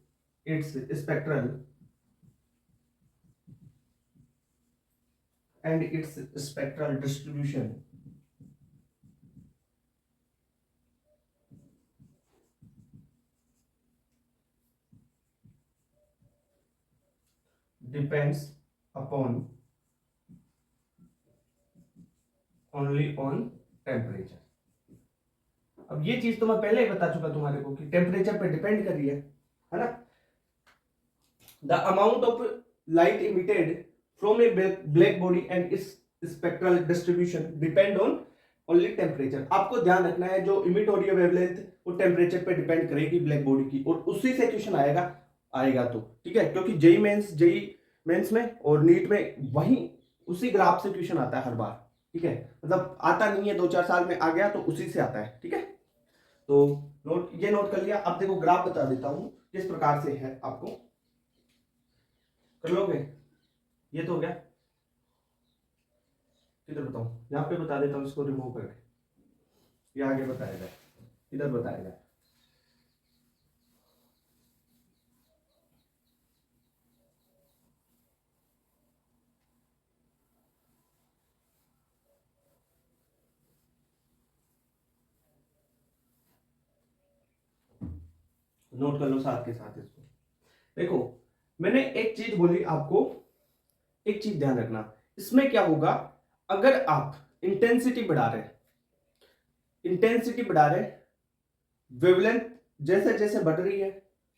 it's spectral and its spectral distribution depends upon only on temperature। अब ये चीज तो मैं पहले ही बता चुका तुम्हारे को कि टेम्परेचर पे डिपेंड कर रही है ना। The amount of light emitted from A black body and it's spectral distribution depend on only temperature. आपको ध्यान रखना है जो इमिट हो रही है वेवलेंथ वो टेम्परेचर पे डिपेंड करेगी ब्लैक बॉडी की, और उसी से क्वेश्चन आएगा तो ठीक है, क्योंकि जेई मेंस में और नीट में वही उसी ग्राफ से क्वेश्चन आता है हर बार, ठीक है। मतलब आता नहीं है 2-4 साल में आ गया तो उसी से आता है, ठीक है। तो नोट कर लिया। अब देखो ग्राफ बता देता हूं किस प्रकार से है, आपको कर लोगे। ये तो हो गया, इधर बताऊं, यहाँ पे बता देता हूँ, इसको रिमूव करके ये आगे बताएगा, इधर बताएगा। नोट कर लो साथ के साथ इसको। देखो मैंने एक चीज बोली आपको, एक चीज ध्यान रखना, इसमें क्या होगा अगर आप इंटेंसिटी बढ़ा रहे, वेवलेंथ जैसे जैसे बढ़ रही है,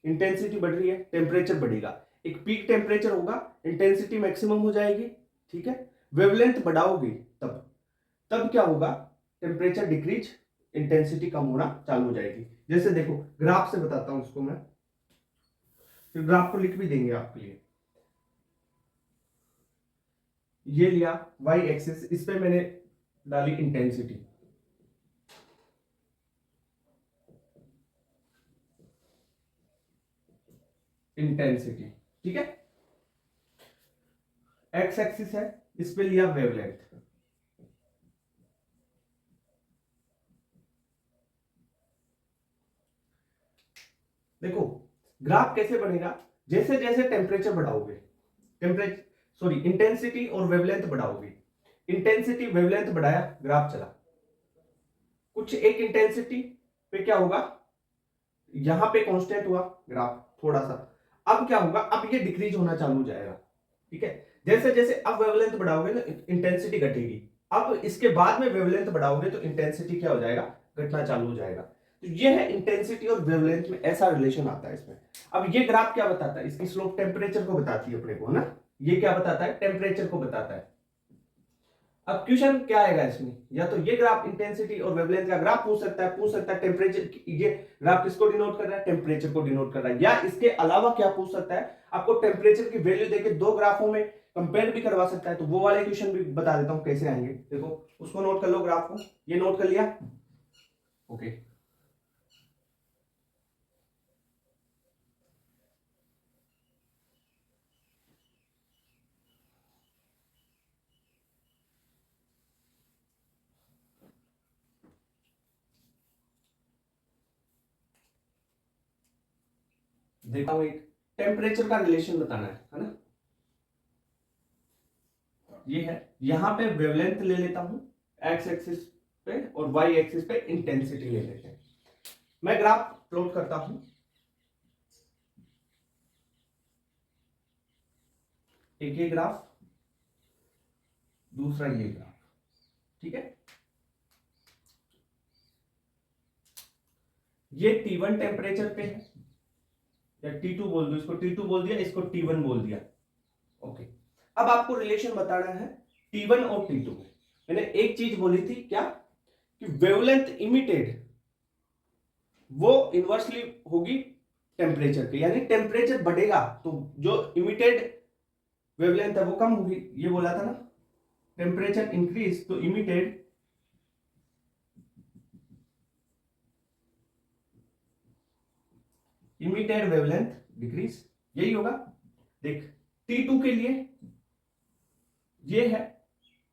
इंटेंसिटी बढ़ रही है, टेम्परेचर बढ़ेगा। एक पीक टेम्परेचर होगा, इंटेंसिटी मैक्सिमम हो जाएगी, ठीक है। वेवलेंथ बढ़ाओगे तब क्या होगा, टेम्परेचर डिक्रीज, इंटेंसिटी कम होना चालू हो जाएगी। जैसे देखो ग्राफ से बताता हूं इसको मैं, फिर ग्राफ को लिख भी देंगे आपके लिए। ये लिया वाई एक्सिस, इस पे मैंने डाली इंटेंसिटी, ठीक है। एक्स एक्सिस है, इस पे लिया वेवलेंथ, देखो ग्राफ कैसे बनेगा, जैसे जैसे टेम्परेचर बढ़ाओगे, इंटेंसिटी और वेवलेंथ बढ़ाओगे, इंटेंसिटी वेवलेंथ बढ़ाया ग्राफ चला, कुछ एक इंटेंसिटी पे क्या होगा, यहां पे कांस्टेंट हुआ ग्राफ थोड़ा सा, अब क्या होगा, अब ये डिक्रीज होना चालू हो जाएगा, ठीक है। जैसे जैसे अब वेवलेंथ बढ़ाओगे ना इंटेंसिटी घटेगी, अब इसके बाद में वेवलेंथ बढ़ाओगे तो इंटेंसिटी क्या हो जाएगा, घटना चालू हो जाएगा। तो ये है इंटेंसिटी और वेवलेंथ में ऐसा रिलेशन आता है इसमें। अब ये ग्राफ क्या बताता है, इसकी स्लोप टेम्परेचर को बताती है अपने को ना, ये क्या बताता है, टेम्परेचर को बताता है। अब क्वेश्चन क्या आएगा इसमें, या तो ये ग्राफ इंटेंसिटी और वेवलेंथ का ग्राफ पूछ सकता है टेम्परेचर, ये ग्राफ किसको डिनोट कर रहा है, टेम्परेचर को डिनोट कर रहा है, या इसके अलावा क्या पूछ सकता है, आपको टेम्परेचर की वैल्यू देके दो ग्राफों में कंपेयर भी करवा सकता है। तो वो वाले क्वेश्चन भी बता देता हूं कैसे आएंगे। देखो उसको नोट कर लो, ग्राफ को, ये नोट कर लिया, ओके। देखा हूं, एक टेम्परेचर का रिलेशन बताना है ना। ये है, यहां पे वेवलेंथ ले लेता हूं एक्स एक्सिस पे, और वाई एक्सिस पे इंटेंसिटी ले लेते हैं। मैं ग्राफ प्लॉट करता हूं, एक ये ग्राफ, दूसरा ये ग्राफ, ठीक है। ये T1 टेम्परेचर पे है, या T2 बोल दो, इसको T2 बोल दिया, इसको T1 बोल दिया, ओके। अब आपको रिलेशन बताना है T1 और T2 में। मैंने एक चीज बोली थी क्या, कि वेवलेंथ इमिटेड वो इनवर्सली होगी टेम्परेचर के, यानी टेम्परेचर बढ़ेगा तो जो इमिटेड वेवलेंथ है वो कम होगी, ये बोला था ना। टेम्परेचर इंक्रीज तो इमिटेड वेवलेंथ डिक्रीज, यही होगा। देख T2 के लिए ये है,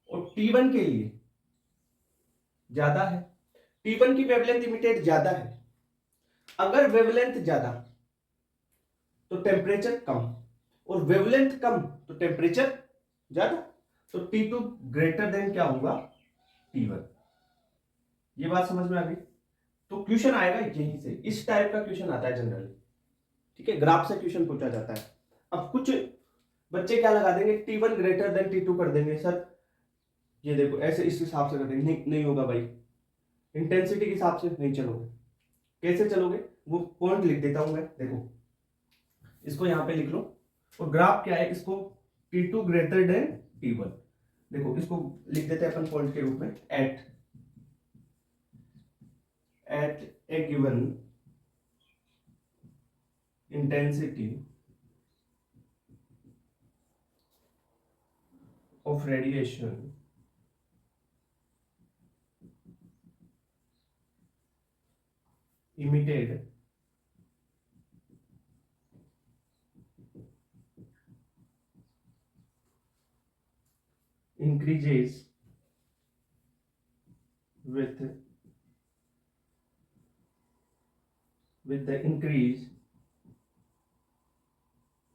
और T1 के लिए ज्यादा है। T1 की वेवलेंथ इमिटेड ज्यादा है, अगर वेवलेंथ ज्यादा तो टेम्परेचर कम, और वेवलेंथ कम तो टेम्परेचर ज्यादा, तो T2 ग्रेटर देन क्या होगा, T1। ये बात समझ में आ गई। तो क्वेश्चन आएगा यहीं से, इस टाइप का क्वेश्चन आता है जनरली, ठीक है, ग्राफ से क्वेश्चन पूछा जाता है। अब कुछ बच्चे क्या लगा देंगे, T1 ग्रेटर देन T2 कर देंगे सर, ये देखो ऐसे इस हिसाब से कर देंगे, नहीं होगा भाई, इंटेंसिटी के हिसाब से नहीं चलोगे। कैसे चलोगे, वो पॉइंट लिख देता हूं मैं, देखो इसको यहां पे लिख लो, और ग्राफ क्या है, इसको T2 ग्रेटर देन T1, देखो इसको लिख देते हैं अपन पॉइंट के रूप में, at a given intensity of radiation emitted increases with the increase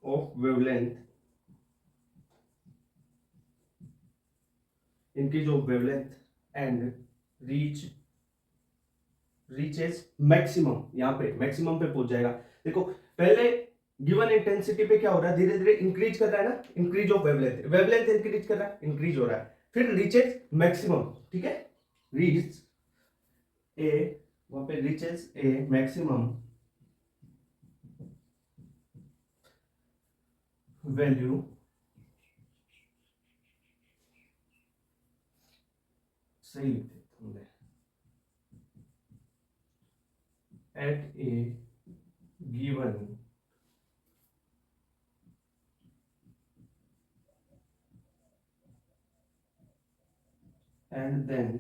of wavelength, increase of wavelength and reaches maximum, यहाँ पे मैक्सिमम पे पहुंच जाएगा। देखो पहले गिवन इंटेंसिटी पे क्या हो रहा है, धीरे धीरे इंक्रीज कर रहा है ना, increase of wavelength, wavelength increase कर रहा है, इंक्रीज हो रहा है, फिर रीचेज मैक्सिमम, ठीक है, रीच ए, वहां पे रीचेज ए मैक्सिमम वैल्यू सही लिखते हमने, at a given and then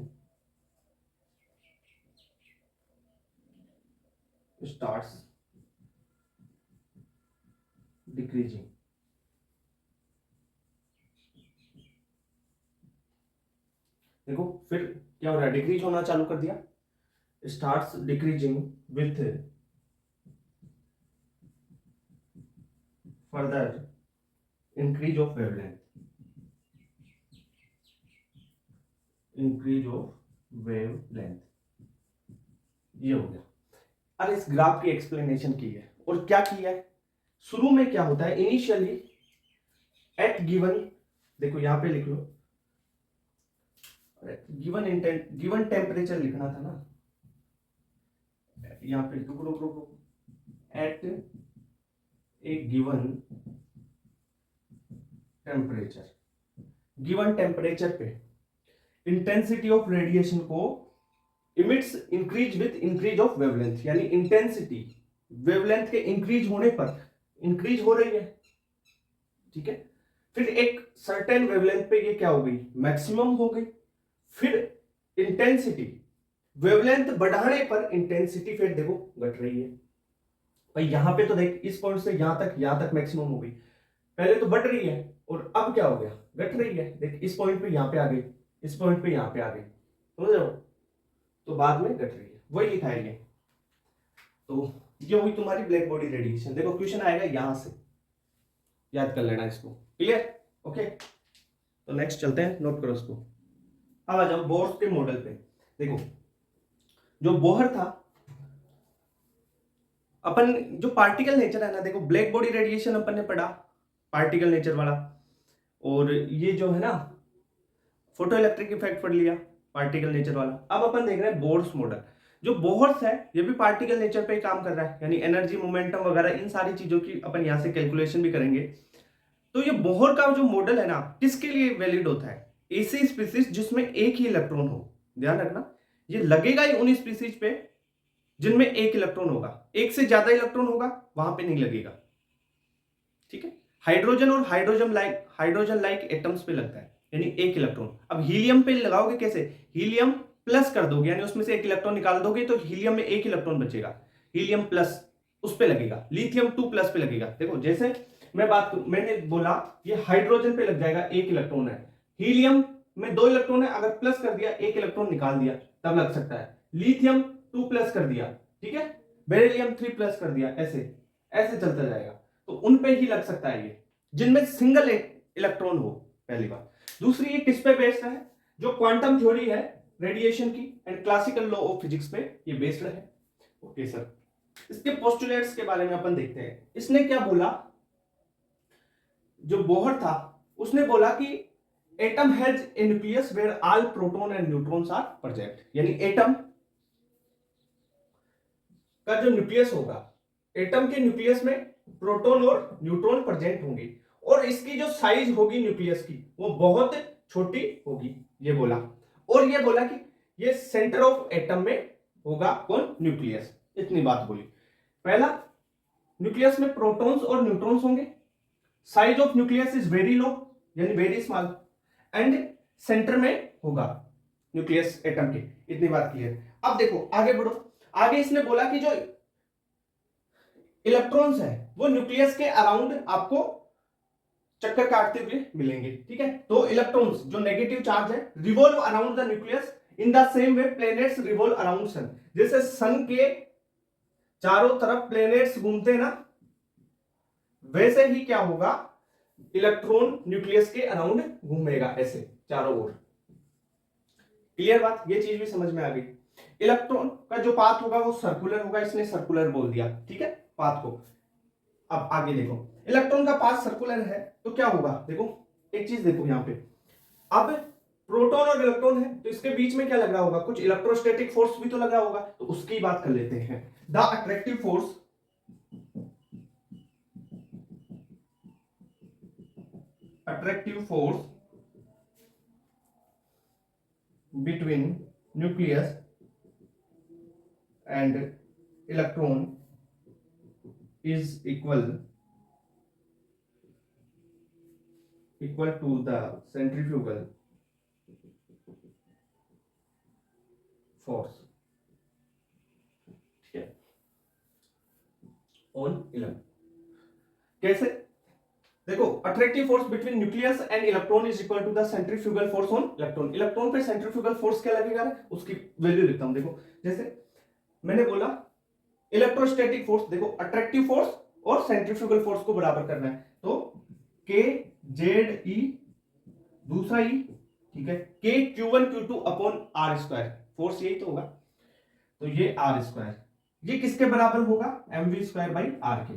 starts decreasing। देखो फिर क्या हो रहा है, डिक्रीज होना चालू कर दिया, starts decreasing with further increase of wavelength, increase of wavelength, ये हो गया। अब इस ग्राफ की एक्सप्लेनेशन की है, और क्या किया है, शुरू में क्या होता है, इनिशियली एट गिवन, देखो यहां पे लिख लो, गिवन टेम्परेचर लिखना था ना, यहां पे रुको रुको रुको, eight a given temperature, given temperature पे इंटेंसिटी ऑफ रेडिएशन को emits increase with increase of wavelength, यानी इंटेंसिटी वेवलेंथ के इंक्रीज होने पर इंक्रीज हो रही है, ठीक है। फिर एक सर्टेन वेवलेंथ पे ये क्या हो गई, मैक्सिमम हो गई। फिर इंटेंसिटी वेवलेंथ बढ़ाने पर इंटेंसिटी फिर देखो घट रही है। भाई यहां पे तो देख, इस पॉइंट से यहां तक मैक्सिमम हो गई, पहले तो बढ़ रही है और अब क्या हो गया, घट रही है। देख इस पॉइंट पे यहां पे आ गई, इस पॉइंट पे यहां पे आ गई, समझ रहे हो, तो बाद में घट रही है, वही लिखा है ये। तो ये हुई तुम्हारी ब्लैक बॉडी रेडिएशन। देखो क्वेश्चन आएगा यहां से, याद कर लेना इसको, क्लियर, ओके। तो नेक्स्ट चलते हैं, नोट करो इसको। अब आ जाओ बोह्र के मॉडल पे। देखो जो बोह्र था, अपन जो पार्टिकल नेचर है ना, देखो ब्लैक बॉडी रेडिएशन अपन ने पढ़ा पार्टिकल नेचर वाला, और ये जो है ना फोटो इलेक्ट्रिक इफेक्ट पढ़ लिया पार्टिकल नेचर वाला। अब अपन देख रहे हैं बोह्र मॉडल। जो बोह्र है ये भी पार्टिकल नेचर पे ही काम कर रहा है, यानी एनर्जी मोमेंटम वगैरह इन सारी चीजों की अपन यहां से कैलकुलेशन भी करेंगे। तो ये बोह्र का जो मॉडल है ना, किसके लिए वैलिड होता है, ऐसी स्पीसीज जिसमें एक ही इलेक्ट्रॉन हो। ध्यान रखना, ये लगेगा ही उन स्पीसीज पे जिनमें एक इलेक्ट्रॉन होगा, एक से ज्यादा इलेक्ट्रॉन होगा वहां पे नहीं लगेगा, ठीक है। हाइड्रोजन और हाइड्रोजन लाइक एटम्स पे लगता है, यानी एक इलेक्ट्रॉन। अब हीलियम पे लगाओगे कैसे, हीलियम प्लस कर दोगे, यानी उसमें से एक इलेक्ट्रॉन निकाल दोगे तो हीलियम में एक इलेक्ट्रॉन बचेगा, हीलियम प्लस उस पे लगेगा, लिथियम 2 प्लस पे लगेगा। देखो जैसे मैंने बोला ये हाइड्रोजन पे लग जाएगा, एक इलेक्ट्रॉन है, हीलियम में 2 इलेक्ट्रॉन है, अगर प्लस कर दिया एक इलेक्ट्रॉन निकाल दिया तब लग सकता है, लिथियम 2 प्लस कर दिया, ठीक है, बेरिलियम 3 प्लस कर दिया, ऐसे ऐसे चलता जाएगा, तो उन पे ही लग सकता है ये जिनमें सिंगल इलेक्ट्रॉन हो, पहली बात। दूसरी ये किस पे बेस्ड है, जो क्वांटम थ्योरी है रेडिएशन की and classical law of physics पे ये बेस्ड है, ओके सर। इसके पोस्टुलेट्स के बारे में अपन देखते हैं। इसने क्या बोला, जो बोह्र था उसने बोला कि atom has a nucleus where all proton and neutrons are present, यानी एटम का जो न्यूक्लियस होगा, एटम के न्यूक्लियस में प्रोटॉन और न्यूट्रॉन प्रेजेंट होंगे, और इसकी जो साइज होगी न्यूक्लियस की वो बहुत छोटी होगी, ये बोला। और ये बोला कि ये सेंटर ऑफ एटम में होगा कौन, न्यूक्लियस, इतनी बात बोली। पहला, न्यूक्लियस में प्रोटॉन्स और न्यूट्रॉन्स होंगे, size of nucleus is very low यानी वेरी स्मॉल, एंड सेंटर में होगा न्यूक्लियस एटम के, इतनी बात क्लियर। अब देखो आगे बढ़ो, आगे इसने बोला कि जो इलेक्ट्रॉन्स है वो न्यूक्लियस के अराउंड आपको चक्कर काटते हुए मिलेंगे, ठीक है। तो इलेक्ट्रॉन्स जो नेगेटिव चार्ज है revolve around the nucleus in the same way planets revolve around sun, जैसे सन के चारों तरफ प्लैनेट्स घूमते हैं ना, वैसे ही क्या होगा, इलेक्ट्रॉन न्यूक्लियस के अराउंड घूमेगा ऐसे चारों ओर। क्लियर बात, ये चीज भी समझ में आ गई। इलेक्ट्रॉन का जो पाथ होगा वो सर्कुलर होगा, इसने सर्कुलर बोल दिया, ठीक है, पाथ को। अब आगे देखो, इलेक्ट्रॉन का पाथ सर्कुलर है तो क्या होगा, देखो एक चीज देखो यहां पे, अब प्रोटॉन और इलेक्ट्रॉन है तो इसके बीच में क्या लग रहा होगा, कुछ इलेक्ट्रोस्टैटिक फोर्स भी तो लग रहा होगा, तो उसकी बात कर लेते हैं। The attractive force between nucleus and electron is equal to the centrifugal force, ठीक है, ऑन इलेक्ट्रॉन। कैसे, देखो attractive force between nucleus and electron is equal to the centrifugal force on electron. Electron पे सेंट्रीफ्यूगल फोर्स क्या लगेगा, उसकी value लिखता हूं। देखो जैसे मैंने बोला इलेक्ट्रोस्टैटिक फोर्स, देखो अट्रैक्टिव फोर्स और सेंट्रीफ्यूगल फोर्स को बराबर करना है, तो के जेड ई दूसरा ई, ठीक है, के Q1 Q2 upon r square, force यही तो होगा, तो ये आर स्क्वायर, ये किसके बराबर होगा, mv स्क्वायर बाई आर के,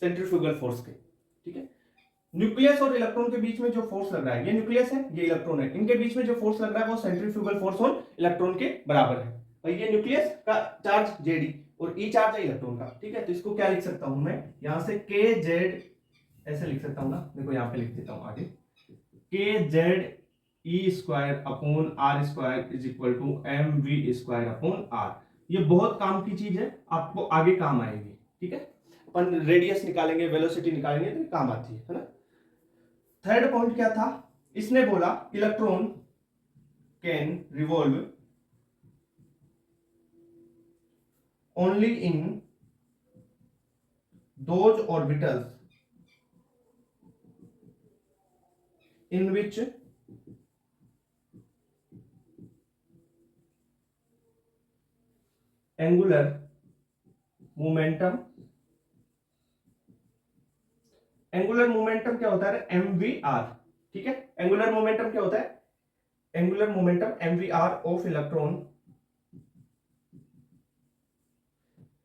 सेंट्रीफ्यूगल फोर्स के, ठीक है। न्यूक्लियस और इलेक्ट्रॉन के बीच में जो फोर्स लग रहा है, ये न्यूक्लियस है ये इलेक्ट्रॉन है, इनके बीच में जो फोर्स लग रहा है वो सेंट्रीफ्यूगल फोर्स ऑन इलेक्ट्रॉन के बराबर है। और ये न्यूक्लियस का चार्ज जेडी और ई चार्ज है इलेक्ट्रॉन का, ठीक है। तो इसको क्या लिख सकता हूं मैं, यहां से के जेड ऐसे लिख सकता हूं ना, देखो यहां पे लिख देता हूं आगे, k Z e square upon r square is equal to m v square upon r. ये बहुत काम की चीज है, आपको आगे काम आएगी। ठीक है, अपन रेडियस निकालेंगे, वेलोसिटी निकालेंगे तो काम आती है ना। थर्ड पॉइंट क्या था, इसने बोला electron can revolve only in those orbitals in which angular momentum क्या होता है, mvr। ठीक है, एंगुलर मोमेंटम क्या होता है, angular momentum mvr of electron,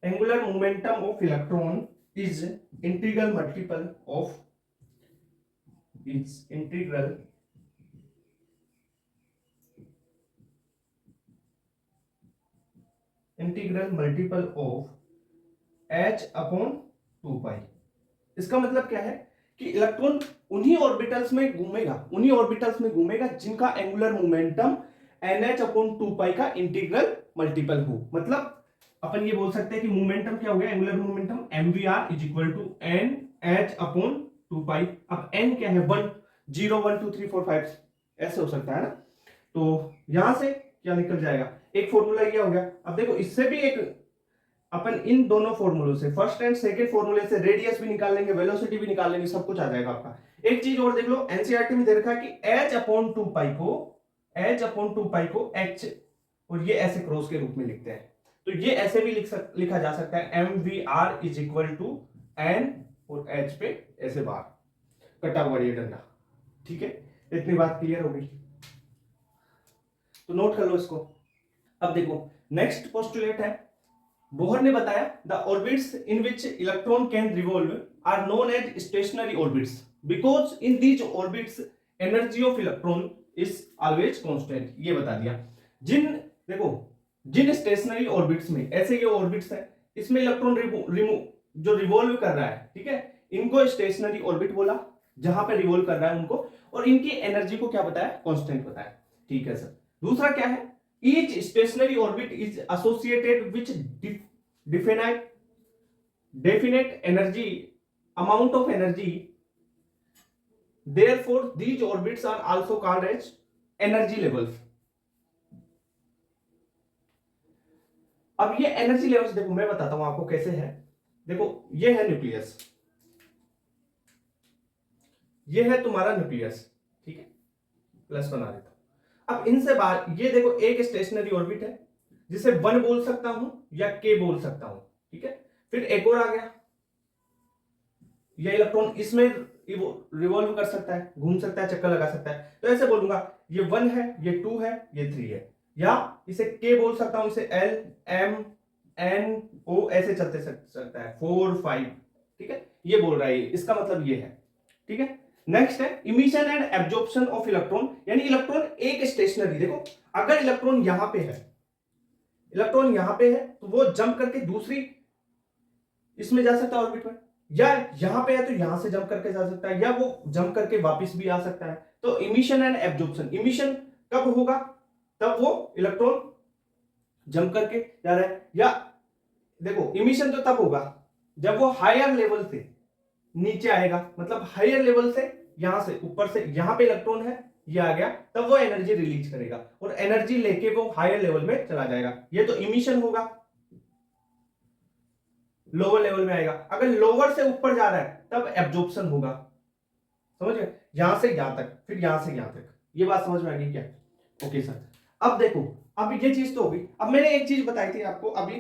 angular momentum of electron is integral multiple of integral multiple of h upon 2 पाई। इसका मतलब क्या है कि इलेक्ट्रॉन उन्हीं ऑर्बिटल्स में घूमेगा जिनका एंगुलर मोमेंटम nh अपॉन 2 पाई का इंटीग्रल मल्टीपल हो। मतलब अपन ये बोल सकते हैं कि मोमेंटम क्या हो गया, angular momentum mvr is equal to n h upon 2 pi. अब n क्या है, 1 0 1 2 3 4 5 ऐसे हो सकता है ना। तो यहां से क्या निकल जाएगा, एक फॉर्मूला ये हो गया। अब देखो इससे भी एक अपन इन दोनों फॉर्मूलों से, फर्स्ट एंड सेकंड फॉर्मूले से रेडियस भी निकाल लेंगे, वेलोसिटी भी निकाल लेंगे, सब कुछ आ जाएगा आपका। एक चीज और देख लो, एनसीईआरटी में दे रखा है कि h अपॉन 2 पाई को h और ये ऐसे क्रॉस के रूप में लिखते हैं। तो ये ऐसे भी लिखा जा सकता है mvr is equal to n और h पे ऐसे बार कटा हुआ ये डंडा। ठीक है, इतनी बात क्लियर हो गई, तो नोट कर लो इसको। अब देखो नेक्स्ट पोस्टुलेट है, बोहर ने बताया the orbits in which electron can revolve are known as stationary orbits because in these orbits energy of electron is always constant. ये बता दिया। जिन स्टेशनरी ऑर्बिट्स में, ऐसे ये ऑर्बिट्स है, इसमें इलेक्ट्रॉन जो रिवॉल्व कर रहा है, ठीक है, इनको स्टेशनरी ऑर्बिट बोला, जहां पे रिवॉल्व कर रहा है उनको, और इनकी एनर्जी को क्या बताया, कांस्टेंट बताया। ठीक है सर। दूसरा क्या है, each stationary orbit is associated with definite energy amount of energy, therefore these orbits are also called as energy levels। अब ये एनर्जी लेवल्स देखो मैं बताता हूं आपको कैसे है। देखो ये है न्यूक्लियस, ये है तुम्हारा न्यूक्लियस, ठीक है, प्लस बना देता हूं। अब इनसे बाहर ये देखो एक स्टेशनरी ऑर्बिट है जिसे 1 बोल सकता हूं या k बोल सकता हूं। ठीक है, फिर एक और आ गया, ये इलेक्ट्रॉन इसमें रिवॉल्व कर सकता है, घूम सकता है, चक्कर लगा सकता है। तो ऐसे बोलूंगा ये 1 है, ये 2 है, ये 3 है, या इसे k बोल सकता हूं, इसे l m n o ऐसे चलते सकता है, 4 5। ठीक है, ये बोल रहा है, इसका मतलब ये है। ठीक है, नेक्स्ट है emission and absorption of electron, यानी इलेक्ट्रॉन एक स्टेशनरी, देखो अगर इलेक्ट्रॉन यहां पे है, इलेक्ट्रॉन यहां पे है तो वो जंप करके दूसरी इसमें जा सकता है ऑर्बिट में, या यहां पे है तो यहां से जंप करके जा सकता है, या वो जंप करके वापस भी आ सकता है। तो इमिशन एंड एब्जॉर्प्शन, इमिशन कब होगा, तब वो इलेक्ट्रॉन जंप करके जा रहा है, या देखो इमिशन तो तब होगा जब वो हायर लेवल से नीचे आएगा, मतलब हायर लेवल से यहां से ऊपर से, यहां पे इलेक्ट्रॉन है ये आ गया, तब वो एनर्जी रिलीज करेगा और एनर्जी लेके वो हायर लेवल में चला जाएगा। ये तो इमिशन होगा, लोअर लेवल में आएगा। अगर लोअर से ऊपर जा रहा है तब एब्जॉर्प्शन होगा। समझ गए, यहां से यहां तक, फिर यहां से यहां तक। ये बात समझ में आ गई क्या? Okay sir. अब देखो, अब ये चीज तो होगी। अब मैंने एक चीज बताई थी आपको अभी,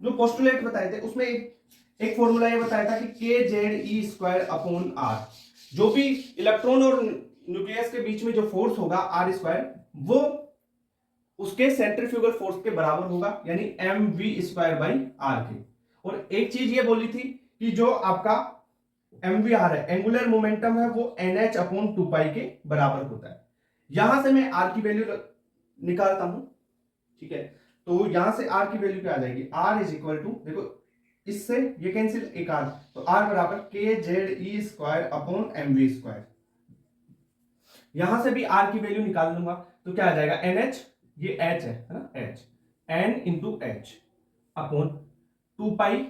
जो पोस्टुलेट बताए थे उसमें एक फॉर्मूला ये बताया था कि k Z e square upon r, जो भी इलेक्ट्रॉन और न्यूक्लियस के बीच में जो फोर्स होगा आर स्क्वायर, वो उसके सेंट्रीफ्यूगल फोर्स के बराबर होगा, यानी m v square by r के। और एक चीज ये बोली थी कि जो आपका एम वी आर है, एंगुलर मोमेंटम है, वो एन एच अपॉन 2 पाई के बराबर होता है। यहां से मैं आर की वैल्यू निकालता हूं, ठीक है, तो यहां से आर की वैल्यू क्या आ जाएगी, आर इज इक्वल टू, देखो इससे ये कैंसिल, एक आर, तो आर बराबर k Z e square upon m v square. यहां से भी आर की वैल्यू निकाल लूंगा तो क्या आ जाएगा, एन एच, ये एच है ना, h, n into h upon 2 pi,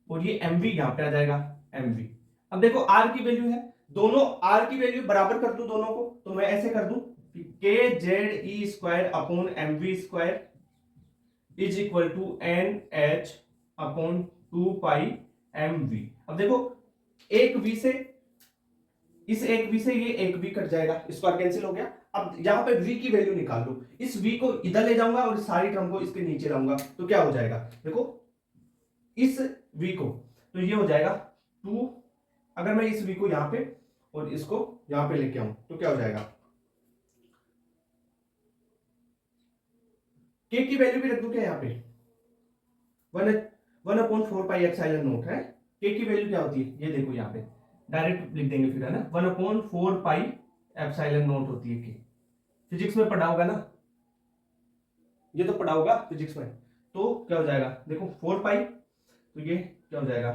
और ये एम वी यहां पे आ जाएगा, एम वी। अब देखो आर की वैल्यू है, दोनों आर की वैल्यू बराबर कर दूं दोनों को, तो मैं ऐसे कर दूं k Z e square upon m v square is equal to n h upon 2 pi m v. अब देखो एक वी से, इस एक वी से ये एक वी कट जाएगा, स्क्वायर कैंसिल हो गया। अब यहां पे v की वैल्यू निकाल लो, इस v को इधर ले जाऊंगा और सारी टर्म को इसके नीचे लाऊंगा, तो क्या हो जाएगा, देखो इस v को, तो ये हो जाएगा 2, अगर मैं इस v को यहां पे और इसको यहां पे लेके आऊं तो क्या हो जाएगा, k की वैल्यू भी रख दूं क्या यहाँ पे, 1/4 पाई एप्सिलॉन नॉट है। k की वैल्यू क्या होती है, ये देखो यहाँ पे डायरेक्ट लिख देंगे फिर, है ना, 1/4 पाई एप्सिलॉन नॉट होती है k। फिजिक्स में पढ़ा होगा ना, ये तो पढ़ा होगा फिजिक्स में। तो क्या हो जाएगा, देखो 4 पाई, तो ये क्या हो जाएगा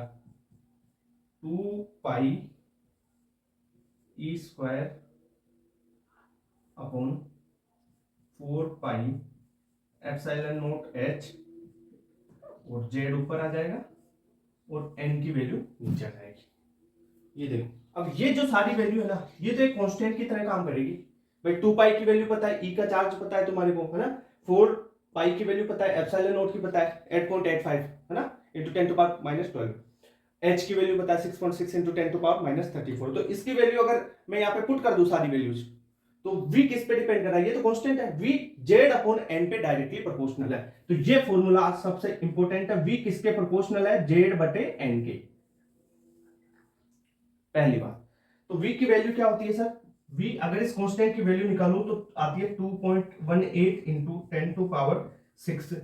2 pi e square upon 4 pi epsilon naught h, और जेड ऊपर आ जाएगा और एन की वैल्यू नीचे आ जाएगी। ये देखो अब ये जो सारी वैल्यू है ना, ये तो एक कांस्टेंट की तरह काम करेगी भाई। 2 पाई की वैल्यू पता है, ई का चार्ज पता है तुम्हारे को, है ना, 4 पाई की वैल्यू पता है, एप्सिलॉन नॉट की पता है 8.85, है ना, इंटू 10⁻⁻12, एच की वैल्यू पता है 6.6 इंटू 10⁻⁻34। तो इसकी वैल्यू अगर मैं यहाँ पे पुट कर दूं सारी वैल्यूज, तो v किस पे डिपेंड कर रहा है, ये तो कांस्टेंट है, v जेड अपॉन एन पे डायरेक्टली प्रोपोर्शनल है। तो ये फॉर्मूला सबसे इंपॉर्टेंट है, v किसके प्रोपोर्शनल है, जेड बटे एन के, पहली बात। तो v की वैल्यू क्या होती है सर, v अगर इस कांस्टेंट की वैल्यू निकालूं तो आती है 2.18 इंटू 10⁻6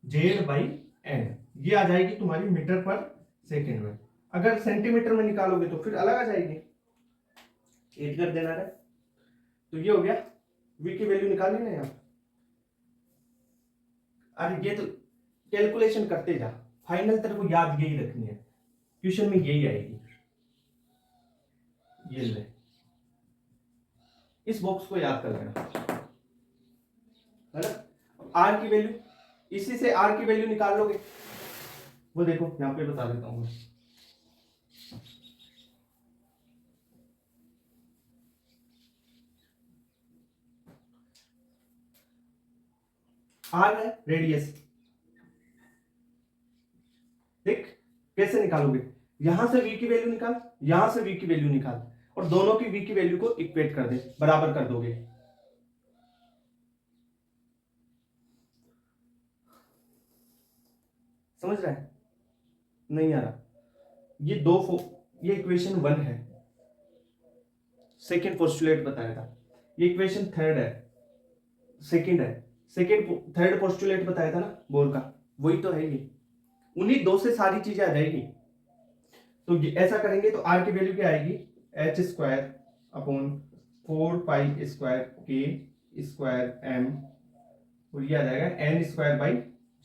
जेड बाई एन, ये आ जाएगी तुम्हारी मीटर पर सेकेंड में। अगर सेंटीमीटर में निकालोगे तो फिर अलग आ जाएगी, 8 कर देना है। तो ये हो गया, v की वैल्यू निकाली ना यहाँ, अरे ये तो कैलकुलेशन करते जा, फाइनल तेरे को याद यही रखनी है, क्वेश्चन में यही आएगी। ये ले, इस बॉक्स को याद कर लेना, है ना। आर की वैल्यू, इसी से आर की वैल्यू निकाल लोगे, वो देखो यहां पे बता देता हूं मैं। आर है रेडियस, देख कैसे निकालोगे, यहां से v की वैल्यू निकाल, यहां से v की वैल्यू निकाल, और दोनों की v की वैल्यू को इक्वेट कर दे, बराबर कर दोगे। समझ रहा है, नहीं आ रहा, ये इक्वेशन 1 है, सेकेंड पोस्टुलेट बताया था, ये इक्वेशन 3 है, सेकेंड है, थर्ड पोस्टुलेट बताया था ना बोर का, वही तो है ये, उन्हीं दो से सारी चीजें आ जाएगी। तो ऐसा करेंगे तो आर की वैल्यू क्या आएगी, H square upon 4 pi square के स्क्वायर एम, और ये आ जाएगा एन स्क्वायर बाई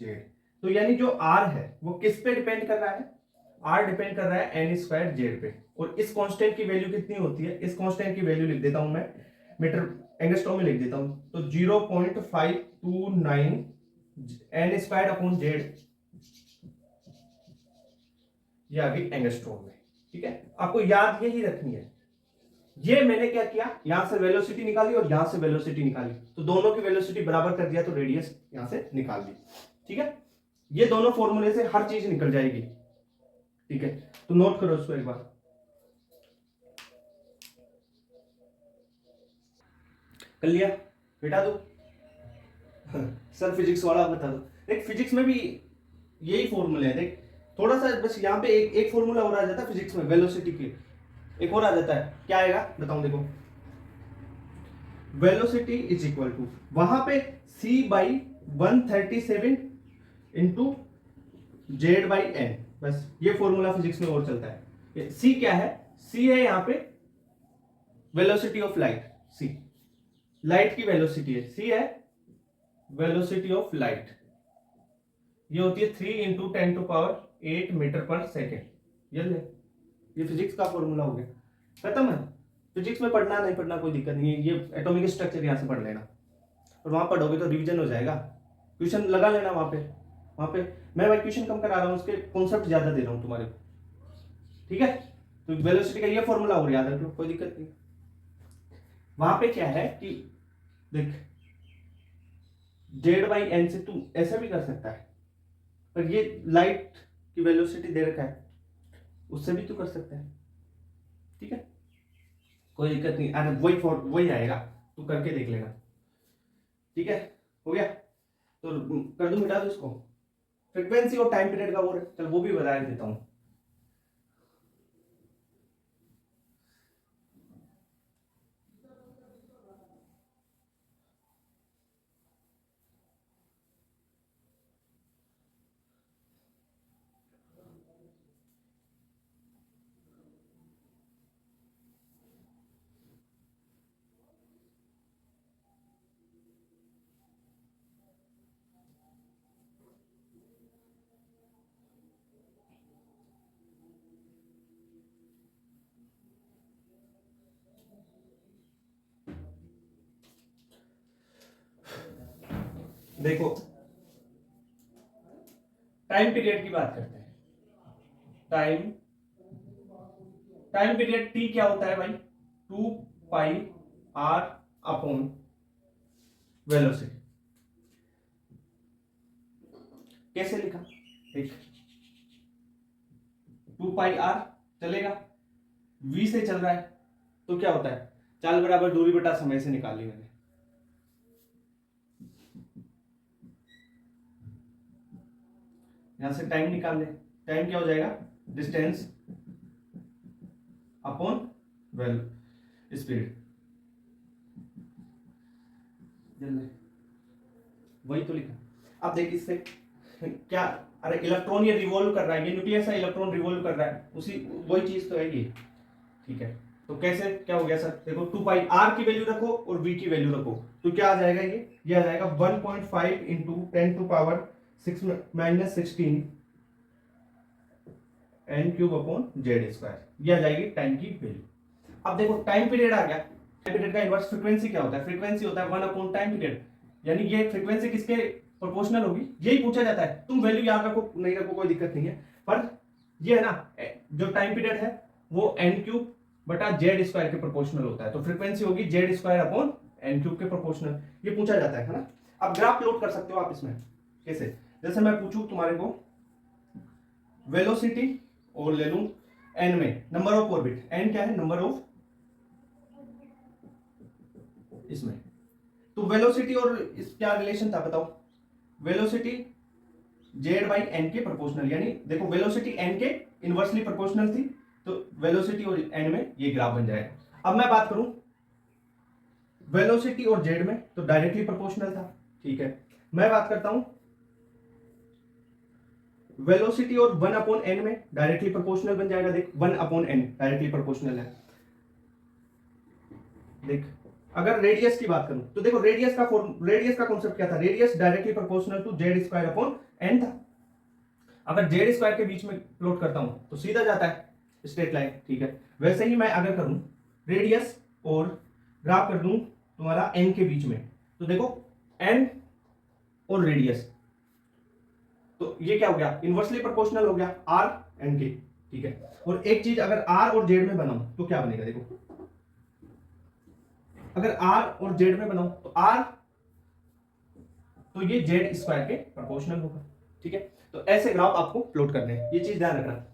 जेड। तो यानी जो आर है वो किस पे डिपेंड कर रहा है, आर डिपेंड कर रहा है एन स्क्वायर जेड पे। और इस कांस्टेंट की वैल्यू कितनी होती है, इस कांस्टेंट की वैल्यू लिख देता हूं मैं, मीटर एंगस्ट्रॉम में लिख देता हूं, तो 0.529 एन स्क्वायर अपॉन जेड, ये आ गई एंगस्ट्रॉम में। ठीक है, आपको याद यही रखनी है। ये मैंने क्या किया, यहां से वेलोसिटी निकाली और यहां से वेलोसिटी निकाली, तो दोनों की वेलोसिटी बराबर कर दिया, तो रेडियस यहां से निकाल दी। ठीक है, ये दोनों फॉर्मूले से हर चीज निकल जाएगी। ठीक है, तो नोट करो इसको एक बार, कर लिया, बेटा दो सर फिजिक्स वाला बता दो। देख फिजिक्स में भी यही फॉर्मूले है, देख थोड़ा सा बस यहाँ पे एक फॉर्मूला और आ जाता है फिजिक्स में, वेलोसिटी की एक और आ जाता है, क्या आएगा बताऊं, देखो वेलोसिटी इज इक्वल टू, वहां पे c by 137 into Z by n, बस ये फॉर्मूला फिजिक्स में और चलता है। c क्या है, c है यहाँ पे velocity of light, c light की वेलोसिटी है, c है वेलोसिटी ऑफ लाइट, ये होती है 3 इंटू 10⁸ मीटर पर सेकेंड। ये ले, ये फिजिक्स का फॉर्मूला हो गया, खत्म है। फिजिक्स में पढ़ना नहीं पढ़ना कोई दिक्कत नहीं है, ये एटॉमिक स्ट्रक्चर यहाँ से पढ़ लेना, और वहां पढ़ोगे तो रिवीजन हो जाएगा, ट्यूशन लगा लेना वहां पे मैं भाई क्वेश्चन कम करा रहा हूँ, उसके कॉन्सेप्ट ज्यादा दे रहा हूँ तुम्हारे को, ठीक है। तो वेलोसिटी का ये फॉर्मूला और याद रख लो, कोई दिक्कत नहीं। वहां पे क्या है कि देख जेड बाई एन से तू ऐसा भी कर सकता है, पर ये लाइट की वेलोसिटी दे रखा है, उससे भी तू कर सकता है, ठीक है, कोई दिक्कत नहीं। अरे वही आएगा, तू करके देख लेना, ठीक है। हो गया, तो कर दूं, मिटा दो इसको। फ्रीक्वेंसी और टाइम पीरियड का वो चल वो भी बता देता हूं। देखो टाइम पीरियड की बात करते हैं। टाइम टाइम पीरियड टी क्या होता है भाई, 2 पाई r अपॉन वेलोसिटी। कैसे लिखा, देख 2 पाई r चलेगा, v से चल रहा है तो क्या होता है, चाल बराबर दूरी बटा समय से निकाल ली मैंने, यहां से टाइम निकाल ले, टाइम क्या हो जाएगा, डिस्टेंस अपॉन वेल स्पीड, वही तो लिखा। अब देख इससे क्या, अरे इलेक्ट्रॉन ये रिवॉल्व कर रहा है, ये न्यूक्लियस है, इलेक्ट्रॉन रिवॉल्व कर रहा है, उसी वही चीज तो है ये, ठीक है। तो कैसे क्या हो गया सर, देखो 2 पाई r की वैल्यू रखो और v की वैल्यू रखो, तो क्या आ जाएगा, ये आ जाएगा 1.5 into 10⁻⁻⁻16 n cube upon Z square, ये आ जाएगी टाइम की वैल्यू। अब देखो टाइम पीरियड आ गया, टाइम पीरियड का इनवर्स फ्रीक्वेंसी क्या होता है, फ्रीक्वेंसी होता है 1 अपॉन टाइम पीरियड, यानी ये फ्रीक्वेंसी किसके प्रोपोर्शनल होगी, यही पूछा जाता है। तुम वैल्यू याद रखो नहीं रखो कोई दिक्कत नहीं है, पर ये है ना जो टाइम पीरियड है वो n क्यूब बटा जेड स्क्वायर के प्रोपोर्शनल होता है, तो फ्रीक्वेंसी होगी Z square upon n cube के प्रोपोर्शनल, ये पूछा जाता है ना। अब ग्राफ प्लॉट कर सकते हो आप इसमें, कैसे, जैसे मैं पूछूं तुम्हारे को वेलोसिटी और ले लूं n में नंबर ऑफ ऑर्बिट, n क्या है, नंबर ऑफ इसमें, तो वेलोसिटी और इस क्या रिलेशन था बताओ, वेलोसिटी जेड बाई एन के प्रोपोर्शनल, यानी देखो वेलोसिटी एन के इनवर्सली प्रोपोर्शनल थी, तो वेलोसिटी और एन में ये ग्राफ बन जाएगा। अब मैं बात करूं वेलोसिटी और जेड में, तो डायरेक्टली प्रोपोर्शनल था, ठीक है। मैं बात करता हूं वेलोसिटी और 1 अपॉन एन में, डायरेक्टली प्रोपोर्शनल बन जाएगा, देख 1 अपॉन एन डायरेक्टली प्रोपोर्शनल है। देख अगर रेडियस की बात करूं तो देखो रेडियस का कॉन्सेप्ट क्या था, radius directly proportional to Z square upon n था। अगर जेड स्क्वायर के बीच में प्लॉट करता हूं तो सीधा जाता है स्ट्रेट लाइन, ठीक है। वैसे ही मैं अगर करूं रेडियस और ग्राफ कर दूं तुम्हारा एन के बीच में, तो देखो एन और रेडियस, तो ये क्या हो गया, इनवर्सली प्रोपोर्शनल हो गया आर एन के, ठीक है। और एक चीज अगर आर और जेड में बनाऊं तो क्या बनेगा, देखो अगर आर और जेड में बनाऊं तो आर तो ये जेड स्क्वायर के प्रोपोर्शनल होगा, ठीक है। तो ऐसे ग्राफ आपको प्लॉट करने हैं, ये चीज ध्यान रखना।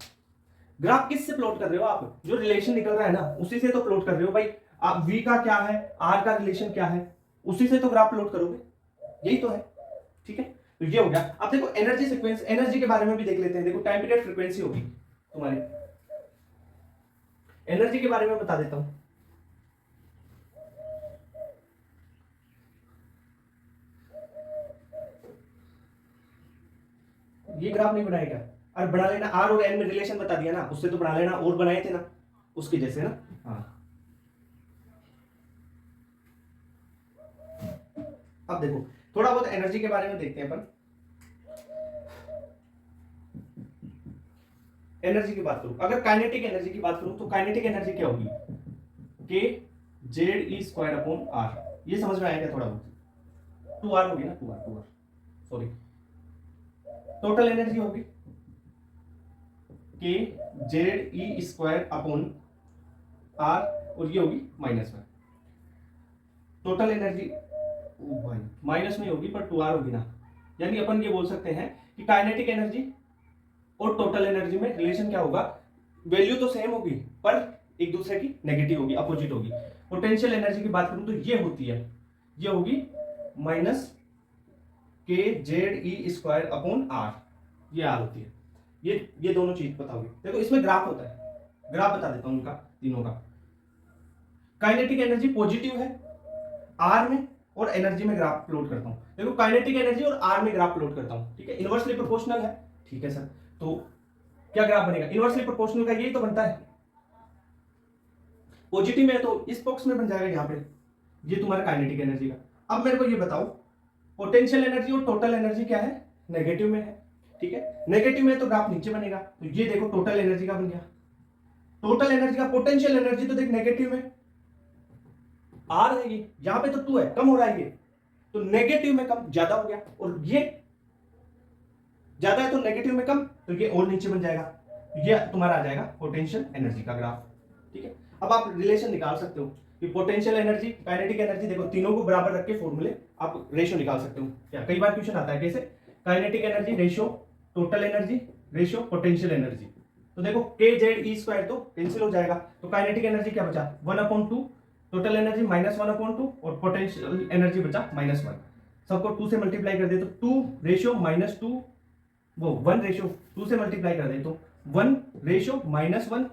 ग्राफ किससे प्लॉट कर रहे हो आप, जो रिलेशन निकल रहा है ना उसी से तो प्लॉट कर रहे हो भाई। आप v का क्या है, r का रिलेशन क्या है, उसी से तो ग्राफ प्लॉट करोगे, यही तो है, ठीक है। तो ये हो गया। अब देखो एनर्जी सीक्वेंस, एनर्जी के बारे में भी देख लेते हैं। देखो टाइम पीरियड फ्रीक्वेंसी होगी तुम्हारी, एनर्जी के बारे में बता देता हूं। ये ग्राफ नहीं बनाएगा, और बना लेना, आर और एन में रिलेशन बता दिया ना, उससे तो बना लेना, और बनाए थे ना उसके जैसे ना, हाँ। अब देखो थोड़ा बहुत एनर्जी के बारे में देखते हैं अपन। एनर्जी की बात करूं, अगर काइनेटिक एनर्जी की बात करूं तो काइनेटिक एनर्जी क्या होगी, k Z e square upon r. ये समझ में आया क्या थोड़ा बहुत? 2r होगी ना, 2r सॉरी, टोटल एनर्जी होगी k Z e square upon r, और ये होगी -1। टोटल एनर्जी भाई माइनस में होगी पर 2r होगी ना, यानी अपन ये बोल सकते हैं कि काइनेटिक एनर्जी और टोटल एनर्जी में रिलेशन क्या होगा, वैल्यू तो सेम होगी पर एक दूसरे की नेगेटिव होगी, अपोजिट होगी। पोटेंशियल एनर्जी की बात करूं तो ये होती है, ये होगी minus k Z e square upon r, ये आर होती है। ये दोनों चीज बताओगे। देखो इसमें ग्राफ होता है, ग्राफ बता देता हूं उनका तीनों का। काइनेटिक एनर्जी पॉजिटिव है आर में, और एनर्जी में ग्राफ प्लॉट करता हूं। देखो काइनेटिक एनर्जी और आर में ग्राफ प्लॉट करता हूं, ठीक है, इनवर्सली प्रोपोर्शनल है, ठीक है सर। तो क्या ग्राफ बनेगा? इनवर्सली प्रोपोर्शनल का यही तो बनता है, पॉजिटिव में है तो इस बॉक्स में बन जाएगा यहाँ पे, ये तुम्हारा काइनेटिक एनर्जी का। अब मेरे को ये बताओ पोटेंशियल एनर्जी और टोटल एनर्जी क्या है? नेगेटिव में है, ठीक है, नेगेटिव में तो ग्राफ नीचे बनेगा। तो ये देखो टोटल एनर्जी का बन गया, टोटल एनर्जी का। पोटेंशियल एनर्जी तो देख नेगेटिव में आर है, ये यहां पे तो 2 है, कम हो रहा है ये, तो नेगेटिव में कम, ज्यादा हो गया, और ये ज्यादा है तो नेगेटिव में कम, तो ये और नीचे बन जाएगा। ये तुम्हारा आ जाएगा पोटेंशियल एनर्जी का ग्राफ, ठीक है। अब आप रिलेशन निकाल सकते हो कि पोटेंशियल एनर्जी काइनेटिक एनर्जी, देखो तीनों को बराबर रख के फॉर्मूले आप रेशियो निकाल सकते हो। क्या कई बार क्वेश्चन आता है कैसे, kinetic energy ratio total energy ratio potential energy. तो देखो के जेड ई स्क्वायर तो कैंसिल हो जाएगा, तो काइनेटिक एनर्जी क्या बचा 1/2, टोटल एनर्जी -1/2, और पोटेंशियल एनर्जी बचा -1। सबको 2 से मल्टीप्लाई कर दे तो 2 रेशियो -2, वो 1 रेशियो 2 से मल्टीप्लाई कर दे तो 1 रेशियो -1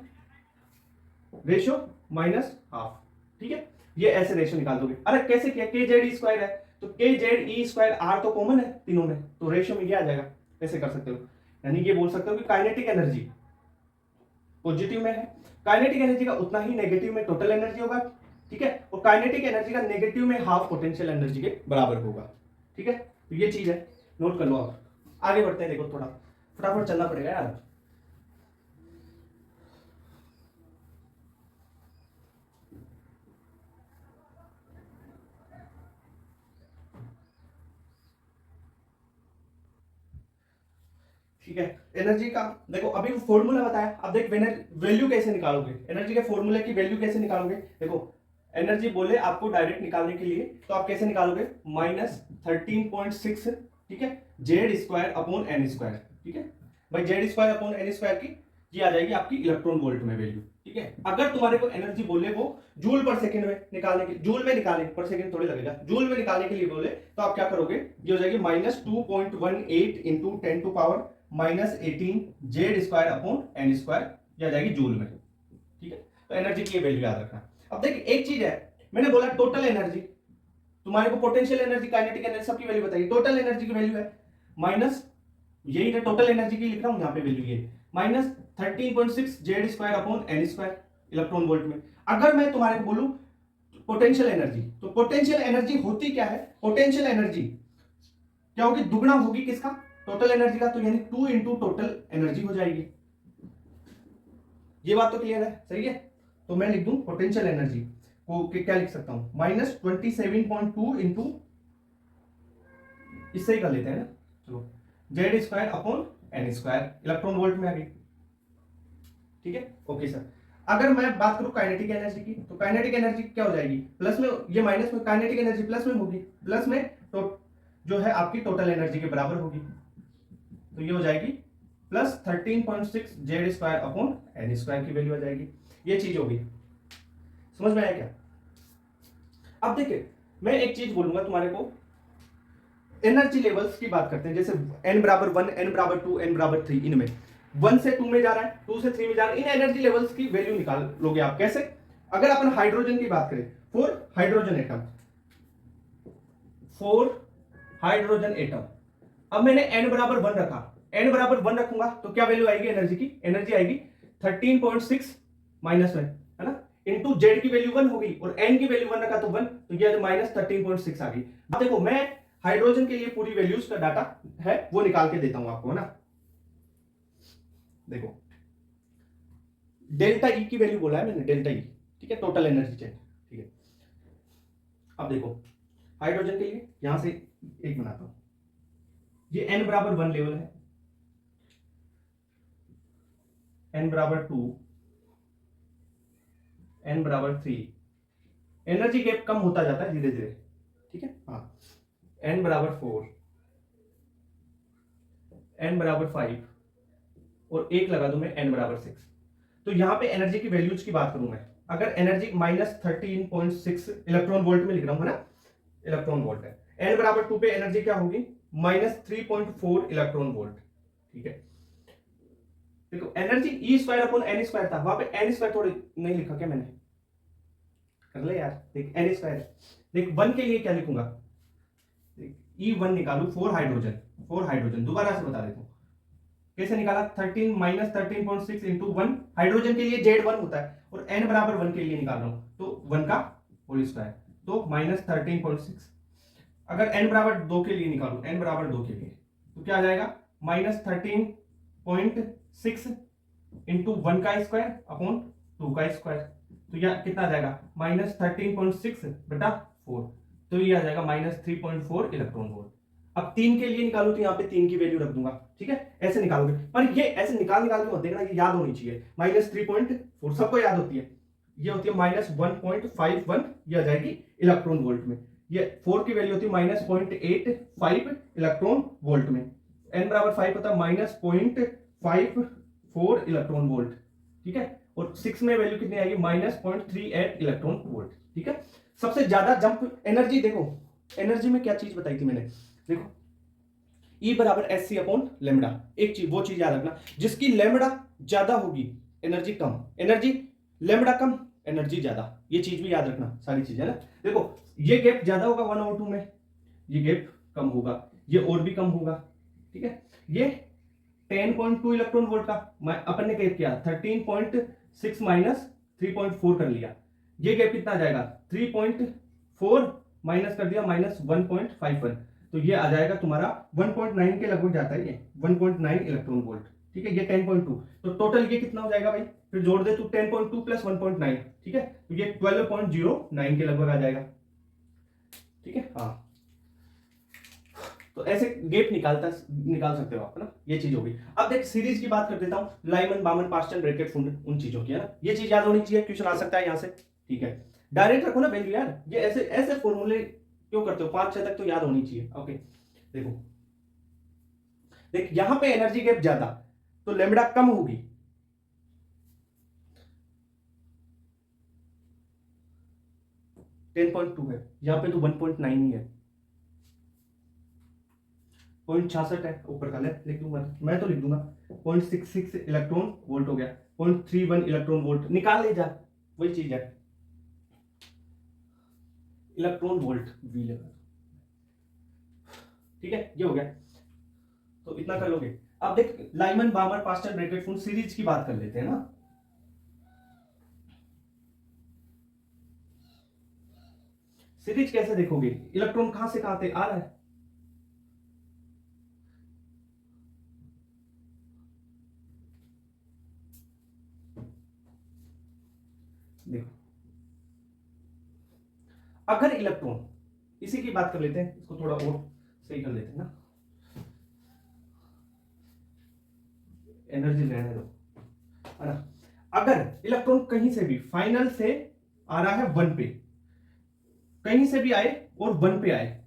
रेशियो -हाफ, ठीक है। ये ऐसे रेशियो निकाल दोगे। अरे कैसे किया, के जेड ई स्क्वायर है तो के जेड ई स्क्वायर आर तो कॉमन है तीनों में, तो रेशियो में ये आ जाएगा। कैसे कर सकते हो, यानी ये बोल सकते हो कि काइनेटिक एनर्जी पॉजिटिव में है, काइनेटिक एनर्जी का उतना ही नेगेटिव में टोटल एनर्जी होगा, ठीक है, और काइनेटिक एनर्जी का नेगेटिव में हाफ पोटेंशियल एनर्जी के बराबर होगा, ठीक है। तो ये चीज है, नोट कर लो। आप आगे बढ़ते हैं, देखो थोड़ा फटाफट चलना पड़ेगा यार। ठीक है, एनर्जी का देखो अभी फॉर्मूला बताया। अब देख वैल्यू कैसे निकालोगे, एनर्जी के फॉर्मूले की वैल्यू कैसे निकालोगे। देखो एनर्जी बोले आपको डायरेक्ट निकालने के लिए, तो आप कैसे निकालोगे, -13.6, ठीक है, Z square upon n square, ठीक है भाई, Z square upon n square की ये आ जाएगी आपकी इलेक्ट्रॉन वोल्ट में वैल्यू, ठीक है। अगर तुम्हारे को एनर्जी बोले वो जूल पर सेकंड में निकालने के, जूल में निकालने पर सेकंड थोड़ी लगेगा, जूल में निकालने के लिए बोले तो आप क्या करोगे, ये हो जाएगी -2.18 into 10 to power -18 Z square upon n square, ये आ जाएगी जूल में, ठीक है। तो एनर्जी की वेल्यू याद रखना। अब देखिए एक चीज है, मैंने बोला टोटल एनर्जी, तुम्हारे को पोटेंशियल एनर्जी काइनेटिक एनर्जी सबकी वैल्यू बताइए। टोटल एनर्जी की वैल्यू है माइनस, यही है टोटल एनर्जी की लिख रहा हूं यहाँ पे वैल्यू, ये -13.6 Z square upon n square electron volt में। अगर मैं तुम्हारे को बोलूं पोटेंशियल एनर्जी, तो पोटेंशियल एनर्जी होती क्या है, पोटेंशियल एनर्जी क्या होगी, दुगना होगी किसका, टोटल एनर्जी का, तो यानी 2 इंटू टोटल एनर्जी हो जाएगी। ये बात तो क्लियर है, सही है। तो मैं लिख दूं पोटेंशियल एनर्जी को क्या लिख सकता हूं, -27.2 इंटू, इससे ही कर लेते हैं ना, चलो, Z square upon n square electron volt में आ गई, ठीक है, ओके सर। अगर मैं बात करूं काइनेटिक एनर्जी की, तो काइनेटिक एनर्जी क्या हो जाएगी, प्लस में, ये माइनस में, काइनेटिक एनर्जी प्लस में होगी, प्लस में तो जो है आपकी टोटल एनर्जी के बराबर होगी, तो ये हो जाएगी +13.6 Z square upon n square की वैल्यू आ जाएगी। ये चीज होगी, समझ में आया क्या। अब देखिए मैं एक चीज बोलूंगा तुम्हारे को, एनर्जी लेवल्स की बात करते हैं, जैसे n बराबर 1, n बराबर 2, n बराबर 3, इनमें 1 से 2 में जा रहा है, 2 से 3 में जा रहा है, इन एनर्जी लेवल्स की वैल्यू निकाल लोगे आप कैसे। अगर अपन हाइड्रोजन की बात करें, for hydrogen atom, for hydrogen atom, अब मैंने n बराबर 1 रखा, n बराबर 1 रखूंगा तो क्या वैल्यू आएगी एनर्जी की, एनर्जी आएगी 13.6 माइनस में, है ना, इंटू जेड की वैल्यू 1 होगी और n की वैल्यू 1 रखा तो 1, तो ये -13.6 आ गई। अब देखो मैं हाइड्रोजन के लिए पूरी वैल्यूज का डाटा है वो निकाल के देता हूं आपको, है ना। देखो डेल्टा ई की वैल्यू बोला है मैंने, डेल्टा ई ठीक है, टोटल एनर्जी चेंज। ठीक है, अब देखो हाइड्रोजन के लिए यहां से एक बनाता हूं, ये n बराबर 1 लेवल है, n बराबर 2, n बराबर 3, एनर्जी गैप कम होता जाता है धीरे धीरे। ठीक है, हाँ, n बराबर 4, n बराबर 5 और एक लगा दूं मैं n बराबर 6। तो यहां पे एनर्जी की वैल्यूज की बात करूं मैं, अगर एनर्जी -13.6 इलेक्ट्रॉन वोल्ट में लिख रहा हूं, है ना, इलेक्ट्रॉन वोल्ट है, n बराबर 2 पे एनर्जी क्या होगी, -3.4 इलेक्ट्रॉन वोल्ट। ठीक है, देखो energy E square upon n square था, वहां पे एन स्क्वायर थोड़ी नहीं लिखा क्या मैंने, कर ले यार, देख एन स्क्वायर, देख 1 के लिए क्या लिखूंगा, ई 1 निकालू 4 हाइड्रोजन, 4 हाइड्रोजन, दोबारा से बता देता हूं कैसे निकाला, 13 -13.6 इंटू 1, हाइड्रोजन के लिए Z1 होता है और n बराबर 1 के लिए निकाल रहा हूं, तो 1 का होल स्क्वायर, तो -13.6। अगर n बराबर 2 के लिए निकालू, n बराबर 2 के लिए, तो क्या आ जाएगा, -13.6 इंटू 1 का स्क्वायर अपॉन 2 का स्क्वायर, तो यह कितना आ जाएगा, -13.6 बटा 4, तो ये आ जाएगा -3.4 इलेक्ट्रॉन वोल्ट। अब 3 के लिए निकालू तो यहाँ पे 3 की वैल्यू रख दूंगा। ठीक है, ऐसे निकालोगे, पर ये ऐसे निकाल के मत देखना, ये याद होनी चाहिए, -3.4 सबको याद होती है, ये होती है -1.51, ये आ जाएगी इलेक्ट्रॉन वोल्ट में, ये 4 की वैल्यू होती है -0.85 इलेक्ट्रॉन वोल्ट में, n बराबर 5 होता है -0.54 इलेक्ट्रॉन वोल्ट। ठीक है, और 6 में वैल्यू कितनी आएगी, -0.38 इलेक्ट्रॉन वोल्ट। ठीक है, सबसे ज्यादा जंप एनर्जी, देखो एनर्जी में क्या चीज बताई थी मैंने, देखो E बराबर एस सी अपॉन लेमडा, एक चीज वो चीज याद रखना, जिसकी लेमडा ज्यादा होगी एनर्जी कम, एनर्जी लेमडा कम एनर्जी ज्यादा, ये चीज भी याद रखना, सारी चीजें ना। देखो ये गैप ज्यादा होगा 1 और 2 में, ये गैप कम होगा, ये और भी कम होगा। ठीक है, ये 10.2 इलेक्ट्रॉन वोल्ट का अपन ने गैप किया 13.6 माइनस 3.4 कर लिया, ये गैप कितना आ जाएगा, 3.4 माइनस कर दिया -1.51, तो ये आ जाएगा तुम्हारा 1.9 के लगभग जाता है, ये 1.9 इलेक्ट्रॉन वोल्ट। ठीक है, ये 10.2, तो टोटल ये कितना हो जाएगा भाई, फिर जोड़ दे तू 10.2 प्लस 1.9, ठीक है, तो ये 12.09 के लगभग आ जाएगा। ठीक है, हाँ, तो ऐसे गेप निकाल सकते हो आप, है ना, ये चीज होगी। अब देख सीरीज की बात कर देता हूं, लाइमन बामन पास्टन ब्रैकेट फुंड, उन चीजों की, है ना, ये चीज याद होनी चाहिए, क्वेश्चन आ सकता है यहां से। ठीक है, डायरेक्ट रखो ना वैल्यू यार, ये ऐसे ऐसे फॉर्मूले क्यों करते हो, 5-6 तक तो याद होनी चाहिए। ओके, देखो देख यहां पे एनर्जी गैप ज्यादा, तो लेमडा कम होगी, टेन पॉइंट टू है, यहां पे तो 1.9 ही है, 0.66 है, ऊपर का लिख दूंगा, मैं तो लिख दूंगा 0.66 इलेक्ट्रॉन वोल्ट हो गया, 0.31 इलेक्ट्रॉन वोल्ट, निकाल ले जा, वही चीज है, इलेक्ट्रॉन वोल्ट वी लगा। ठीक है, ये हो गया, तो इतना कर लोगे। अब देख लाइमन बामर पास्टन ब्रैकेट फुंड सीरीज की बात कर लेते हैं ना, सीरीज कैसे देखोगे, इलेक्ट्रॉन कहां से कहां आ रहा है, देखो अगर इलेक्ट्रॉन, इसी की बात कर लेते हैं, इसको थोड़ा और सही कर लेते हैं ना, एनर्जी रहने दो, है ना, अगर इलेक्ट्रॉन कहीं से भी फाइनल से आ रहा है 1 पे, कहीं से भी आए और 1 पे आए,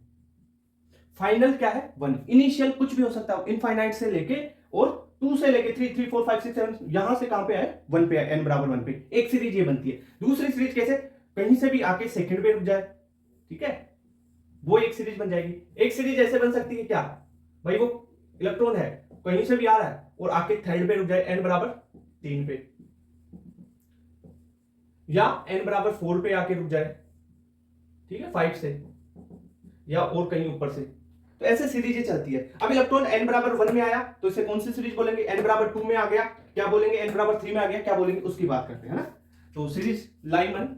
फाइनल क्या है 1, इनिशियल कुछ भी हो सकता है, इनफाइनाइट से लेके और 2 से लेके 3, 3, 4, 5, 6, 7, यहां से कहां पे आए 1 पे आए, n बराबर 1 पे, एक सीरीज ये बनती है। दूसरी सीरीज कैसे, कहीं से भी आके सेकंड पे रुक जाए, ठीक है, वो एक सीरीज बन जाएगी। एक सीरीज ऐसे बन सकती है क्या भाई, वो इलेक्ट्रॉन है कहीं से भी आ रहा है और आके थर्ड पे रुक जाए, n बराबर 3 पे, या n बराबर 4 पे आके रुक जाए, ठीक है, 5 से, या और कहीं ऊपर से, तो ऐसे सीरीज चलती है। अब इलेक्ट्रॉन n बराबर 1 में आया तो इसे कौन सी सीरीज बोलेंगे, n बराबर 2 में आ गया क्या बोलेंगे, n बराबर 3 में आ गया क्या बोलेंगे, उसकी बात करते हैं ना। तो series Lyman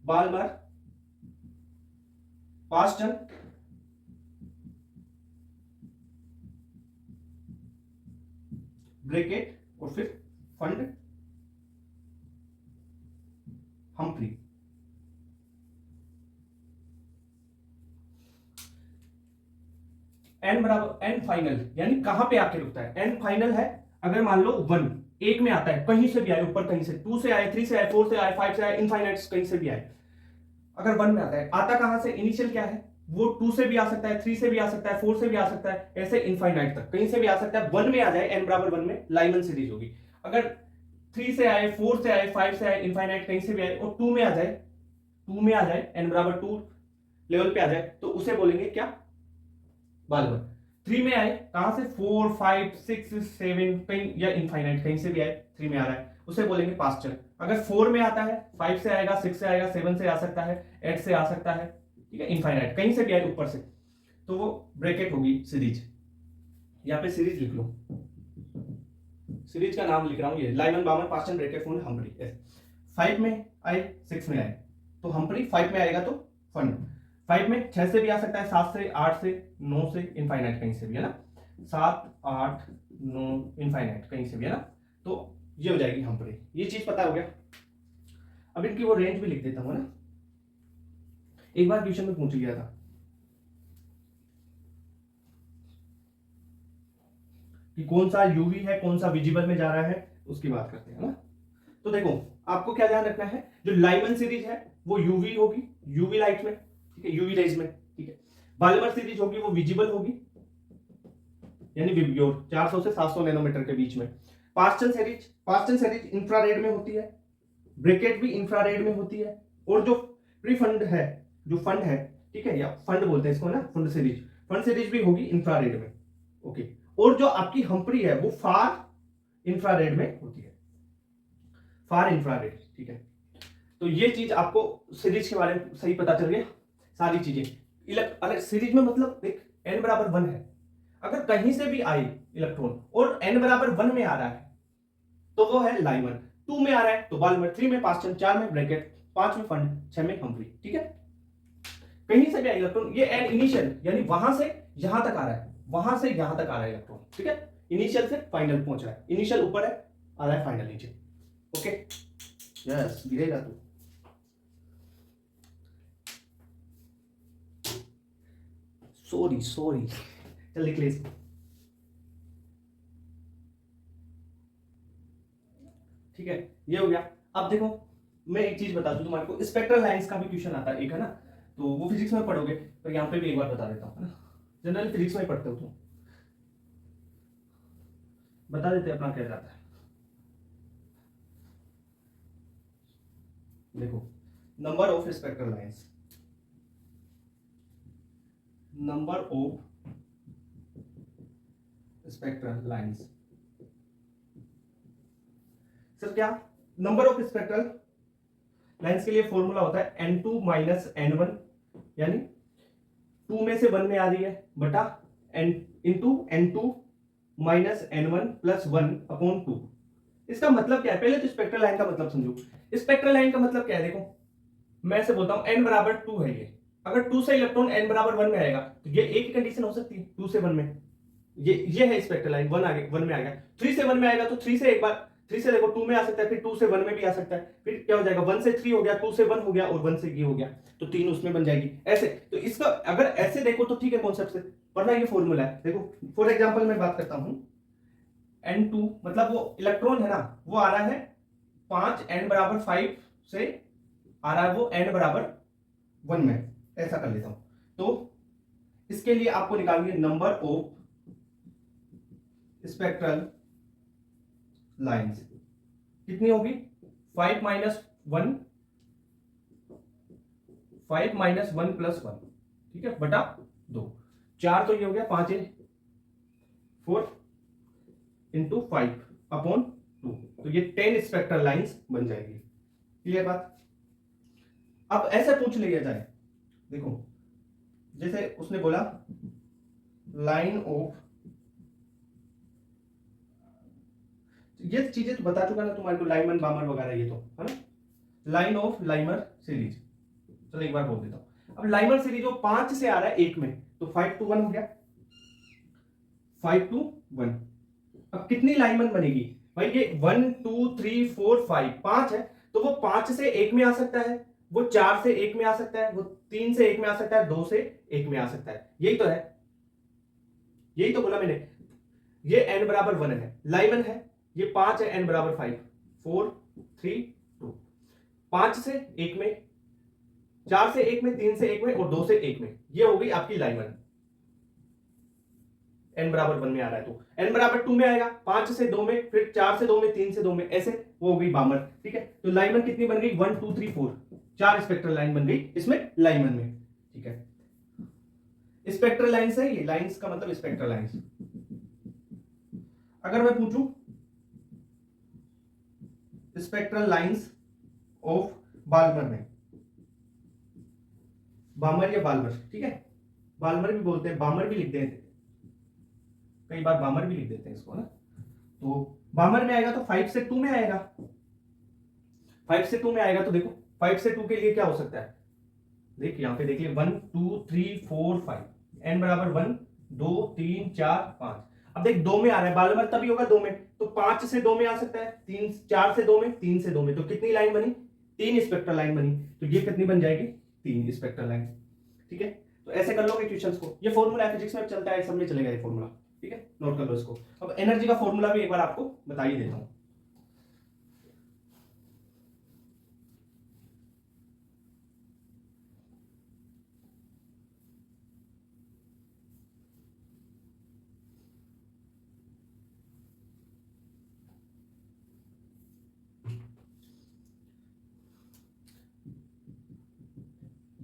Balmer Paschen Brackett और फिर फंड हम्फ्री। एन बराबर एन फाइनल यानी कहां पे आके रुकता है, एन फाइनल है अगर मान लो 1 एक में आता है, कहीं से भी आए, ऊपर कहीं से 2 से आए, 3 से आए, 4 से आए, 5 से आए, इनफाइनाइट कहीं से भी आए, अगर 1 में आता है, आता कहां से, इनिशियल क्या है वो 2 से भी आ सकता है, 3 से भी आ सकता है, 4 से भी आ सकता है, ऐसे इनफाइनाइट तक कहीं से भी आ सकता है। 1 में आ जाए, n बराबर 1 में लाइमन सीरीज होगी। अगर 3 से आए, 4 से आए, 5 से आए, इनफाइनाइट कहीं से भी आए और 2 में आ जाए, 2 में आ जाए, n बराबर 2 लेवल पे आ जाए, तो उसे बोलेंगे क्या, बालवर। 3 में आए, कहां से, 4 5 6 7 कहीं या इनफाइनाइट कहीं से भी आए, 3 में आ रहा है, उसे बोलेंगे पास्चर। अगर 4 में आता है, 5 से आएगा, 6 से आएगा, 7 से आ सकता है, 8 से आ सकता है, ठीक है, इनफाइनाइट कहीं से भी आए ऊपर से, तो वो ब्रैकेट होगी सीरीज। यहां पे सीरीज लिख लो, सीरीज का नाम लिख रहा हूं ये, लाइमन बामन पास्चर ब्रैकेट फंड हम्फ्री। 5 में आए, 6 में आए, तो हम्फ्री 5 में आएगा तो फंड। 5 में 6 से भी आ सकता है, 7 से, 8 से, 9 से, इनफाइनाइट कहीं से भी, है ना, 7 8 9 इनफाइनाइट कहीं से भी, है ना, तो ये हो जाएगी हम्फ्री। ये चीज पता हो गया। अब इनकी वो रेंज भी लिख देता हूं ना, एक बार ट्यूशन में पूछ लिया था कि कौन सा यूवी है, कौन सा विजिबल में जा रहा है, उसकी बात करते हैं ना। तो देखो आपको क्या ध्यान रखना है, जो लाइमन सीरीज है वो यूवी होगी, यूवी लाइट में, ठीक है, यूवी रेज में, ठीक है। बाल्मर सीरीज होगी वो विजिबल होगी, यानी विब्योर 400 से 700 नैनोमीटर के बीच में। पास्चन सीरीज इंफ्रारेड में होती है, ब्रैकेट भी इंफ्रारेड में होती है, और जो प्री फंड है, जो फंड है, ठीक है, या फंड बोलते हैं इसको ना, फंड सीरीज भी होगी इंफ्रारेड में, ओके। और जो आपकी हम्फ्री है वो फार इंफ्रारेड में होती है, फार इंफ्रारेड, ठीक है। तो ये चीज आपको सीरीज के बारे में सही पता चल गया, सारी चीजें। अगर सीरीज में मतलब देख n बराबर 1 है, अगर कहीं से भी आई इलेक्ट्रॉन और n बराबर 1 में आ रहा है तो वो है लाइमर, 2 में आ रहा है तो बाल्मर, 3 में पास्चन, 4 में ब्रैकेट, 5 में फंड, 6 में हम्फ्री, ठीक है। कहीं से भी आई इलेक्ट्रॉन, ये n इनिशियल यानी वहां से यहां तक आ रहा है, वहां से यहां तक आ रहा है इलेक्ट्रॉन, ठीक है, इनिशियल से फाइनल पहुंच रहा है, इनिशियल ऊपर है, आ रहा है फाइनल नीचे, ओके। यस, गिरेगा तू। सॉरी चल लिख ले इसको। ठीक है, ये हो गया। अब देखो मैं एक चीज बता दूं तुम्हारे को, स्पेक्ट्रल लाइंस का भी क्वेश्चन आता है एक, है ना, तो वो फिजिक्स में पढ़ोगे, पर यहाँ पे भी एक बार बता देता हूँ, है ना, जनरल फिजिक्स में पढ़ते हो तुम, बता देते अपना क्या जाता है। देखो number of spectral lines, number of spectral lines, sir क्या, नंबर ऑफ स्पेक्ट्रल लाइंस के लिए फॉर्मूला होता है n2 माइनस n1, यानी 2 में से 1 में आ रही है बटा n into n2 minus n1 plus 1 upon 2। इसका मतलब क्या है, पहले तो स्पेक्ट्रल लाइन का मतलब समझो। स्पेक्ट्रल लाइन का मतलब क्या है, देखो मैं ऐसे बोलता हूं n बराबर 2 है ये, अगर 2 से इलेक्ट्रॉन n बराबर 1 में आएगा तो ये एक ही कंडीशन हो सकती है, 2 से 1 में, ये है स्पेक्ट्रल लाइन, 1 आ गया, 1 में आ गया, 3 से 1 में आएगा तो 3 से एक बार, 3 से देखो 2 में आ सकता है, फिर 2 से 1 में भी आ सकता है, फिर क्या हो जाएगा, 1 से 3 हो गया, 2 से 1 हो गया, और 1 से ये हो गया, तो 3 उसमें बन जाएगी ऐसे। तो इसका अगर ऐसे देखो तो ठीक है, कॉन्सेप्ट से, वरना ये फॉर्मूला है। देखो फॉर एग्जांपल मैं बात करता हूं, n2 मतलब वो इलेक्ट्रॉन है ना, वो आ रहा है 5, n बराबर 5 से आ रहा है वो n बराबर 1 में, ऐसा कर लेता हूं। तो इसके लिए आपको निकालनी है नंबर ऑफ स्पेक्ट्रल लाइंस, कितनी होगी, 5 माइनस 1, 5 माइनस 1 प्लस 1, ठीक है, बटा 2, 4 तो ये हो गया, 5 4 इंटू 5 अपॉन 2, तो ये 10 स्पेक्ट्रल लाइंस बन जाएगी। क्लियर बात। अब ऐसे पूछ लिया जाए, देखो जैसे उसने बोला लाइन ऑफ, ये चीजें तो बता चुका ना तुम्हारे को, लाइमन बामर वगैरह ये तो, है ना, लाइन ऑफ लाइमर सीरीज, चलो एक बार बोल देता हूं। अब लाइमर सीरीज जो 5 से आ रहा है 1 में, तो 5 to 1 हो गया, 5 to 1। अब कितनी लाइमन बनेगी भाई, ये 1 2 3 4 5 5 है, तो वो 5 से 1 में आ सकता है, वो 4 से 1 में आ सकता है, वो 3 से 1 में आ सकता है, 2 से 1 में आ सकता है। यही तो है, यही तो बोला मैंने। ये n बराबर 1 है, लाइमन है, ये 5 है, n बराबर 5, 4 3 2, 5 से 1 में, 4 से 1 में, 3 से 1 में और 2 से 1 में, ये हो गई आपकी लाइमन। n बराबर 1 में आ रहा है तो n बराबर 2 में आएगा, 5 से 2 में, फिर 4 से 2 में, 3 से 2 में, ऐसे वो हो गई बामर। ठीक है, तो लाइमन कितनी बन गई, 1 2 3 4, 4 स्पेक्ट्रल लाइन बन गई इसमें लाइमन में। ठीक है, स्पेक्ट्रल लाइंस है ये, लाइंस का मतलब स्पेक्ट्रल लाइंस। अगर मैं पूछूं स्पेक्ट्रल लाइंस ऑफ बाल्मर में, बामर या बाल्मर, ठीक है, बाल्मर भी बोलते हैं, बामर भी लिखते हैं, कई बार बामर भी लिख देते हैं इसको ना। तो बामर में आएगा तो 5 से 2 में आएगा, 5 से 2 में आएगा तो देखो 5 से 2 के लिए क्या हो सकता है, देखिए यहां पे देखिए 1 2 3 4 5, n बराबर 1 2 3 4 5। अब देख 2 में आ रहा है, बाल्मर तभी होगा 2 में, तो 5 से 2 में आ सकता है, 3 4 से 2 में, 3 से 2 में, तो कितनी लाइन बनी, 3 स्पेक्ट्रल लाइन बनी, तो ये कितनी बन जाएगी, 3 स्पेक्ट्रल लाइन। ठीक है, तो ऐसे कर लोगे क्वेश्चंस को, ये फॉर्मूला फिजिक्स में चलता है, सब में चलेगा ये फॉर्मूला। ठीक है, नोट कर लो इसको। अब एनर्जी का फॉर्मूला भी एक बार आपको बता ही देता हूं।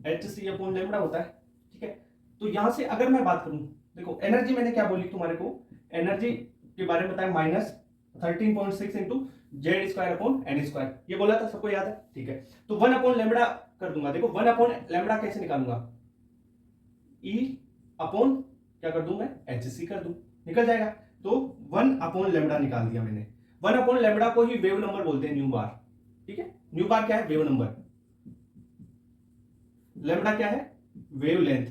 hc/λ होता है। ठीक है, तो यहां से अगर मैं बात करूं, देखो एनर्जी मैंने क्या बोली तुम्हारे को, एनर्जी के बारे में बताया -13.6 इंटू z²/n², ये बोला था, सबको याद है। ठीक है, तो 1/λ कर दूंगा, देखो 1/λ कैसे निकालूंगा, E/ क्या कर दूं मैं, hc कर दूं, निकल जाएगा। तो 1/λ निकाल दिया मैंने, 1/λ को ही वेव नंबर बोलते हैं, न्यू बार। ठीक है, न्यू बार क्या है, वेव नंबर, लेमडा क्या है, वेव लेंथ,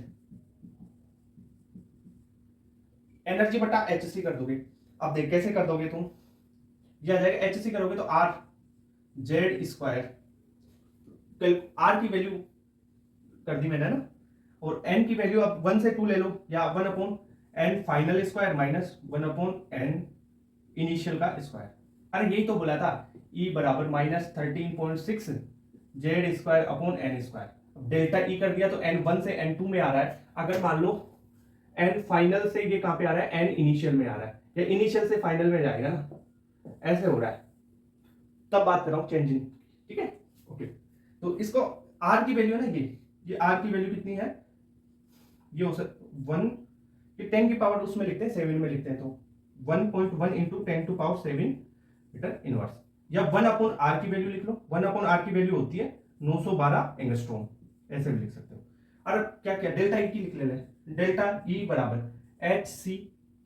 एनर्जी बटा hc कर दोगे। अब देख कैसे कर दोगे तुम, ये आ जाएगा hc करोगे तो r z², r की वैल्यू कर दी मैंने ना, और n की वैल्यू अब 1 से 2 ले लो, या 1/n final square minus 1/n initial का स्क्वायर। अरे यही तो बोला था, E बराबर -13.6 z²/n²। डेल्टा E कर दिया तो n 1 से n 2 में आ रहा है, अगर मान लो n फाइनल से ये कहां पे आ रहा है, n इनिशियल में आ रहा है, या इनिशियल से फाइनल में जाएगा ना, ऐसे हो रहा है, तब बात कर रहा हूं चेंजिंग। ठीक है, ओके, तो इसको r की वैल्यू ना, ये r की वैल्यू कितनी है, ये हो सकता 1, ये 10 की पावर उसमें लिखते हैं, 7 में लिखते हैं, तो 1.1 इंटू 10⁻7 मीटर इनवर्स, या 1/r की वैल्यू लिख लो, 1/r की वैल्यू होती है 912 एंगस्ट्रॉम, ऐसे भी लिख सकते हो। और क्या क्या डेल्टा ई की लिख लेना है, डेल्टा ई बराबर hc,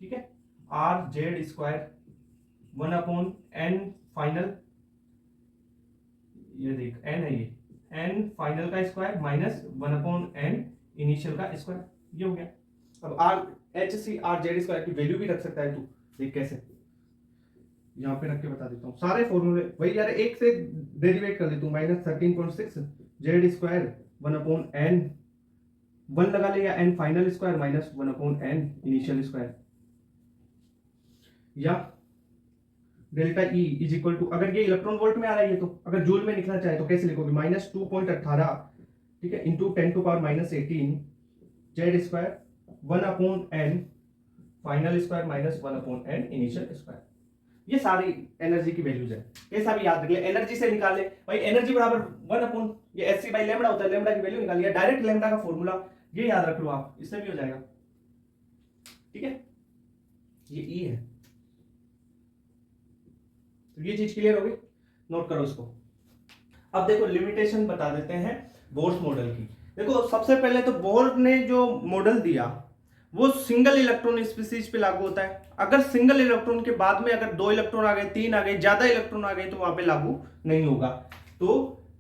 ठीक है, r/z² 1/n फाइनल, ये देख n है, ये n फाइनल का स्क्वायर माइनस 1/n इनिशियल का स्क्वायर, ये हो गया। अब hc r/z² की वैल्यू भी रख सकता है तू, देख कैसे, यहां पे रख के बता देता हूं, सारे फॉर्मूले वही यार, एक से डेरिवेट कर देता हूं, -13.6 z² 1/n, 1 लगा ले, या n final square minus 1/n initial square, या delta e is equal to, अगर ये इलेक्ट्रॉन वोल्ट में आ रहा है ये, तो अगर जूल में लिखना चाहे तो कैसे लिखोगे, -2.18, ठीक है, into 10⁻18 z² 1/n final square minus 1/n initial square. ये सारी एनर्जी की वैल्यूज है, कैसा भी याद रख ले, एनर्जी से निकाल ले भाई, एनर्जी बराबर 1/, ये hc/λ होता है, लेमडा की वैल्यू निकाल लिया, डायरेक्ट लेमडा का फॉर्मूला ये याद रख लो आप, इससे भी हो जाएगा। ठीक है, ये ई है, तो ये चीज क्लियर हो गई, नोट करो इसको। अब देखो लिमिटेशन बता देते हैं बोर्स मॉडल की। देखो सबसे पहले तो बोर ने जो मॉडल दिया वो सिंगल इलेक्ट्रॉन स्पीसीज पे लागू होता है, अगर सिंगल इलेक्ट्रॉन के बाद में अगर 2 इलेक्ट्रॉन आ गए, 3 आ गए, ज्यादा इलेक्ट्रॉन आ गए, तो वहां पे लागू नहीं होगा। तो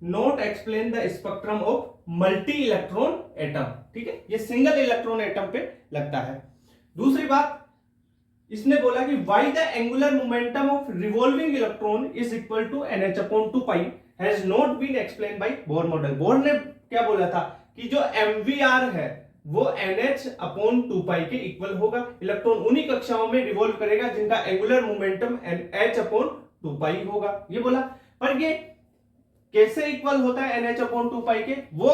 not explain the spectrum of multi electron atom, ठीक है, ये सिंगल इलेक्ट्रॉन एटम पे लगता है। दूसरी बात इसने बोला कि why the angular momentum of revolving electron is equal to NH/2 pi has not been explain by Bohr model. Bohr ने क्या बोला था कि जो mvr है वो nh अपॉन 2 के इक्वल होगा। इलेक्ट्रॉन उन्हीं कक्षाओं में रिवॉल्व करेगा जिनका एंगुलर मोमेंटम h अपॉन 2 होगा, ये बोला। पर ये कैसे इक्वल होता है nh अपॉन 2 के, वो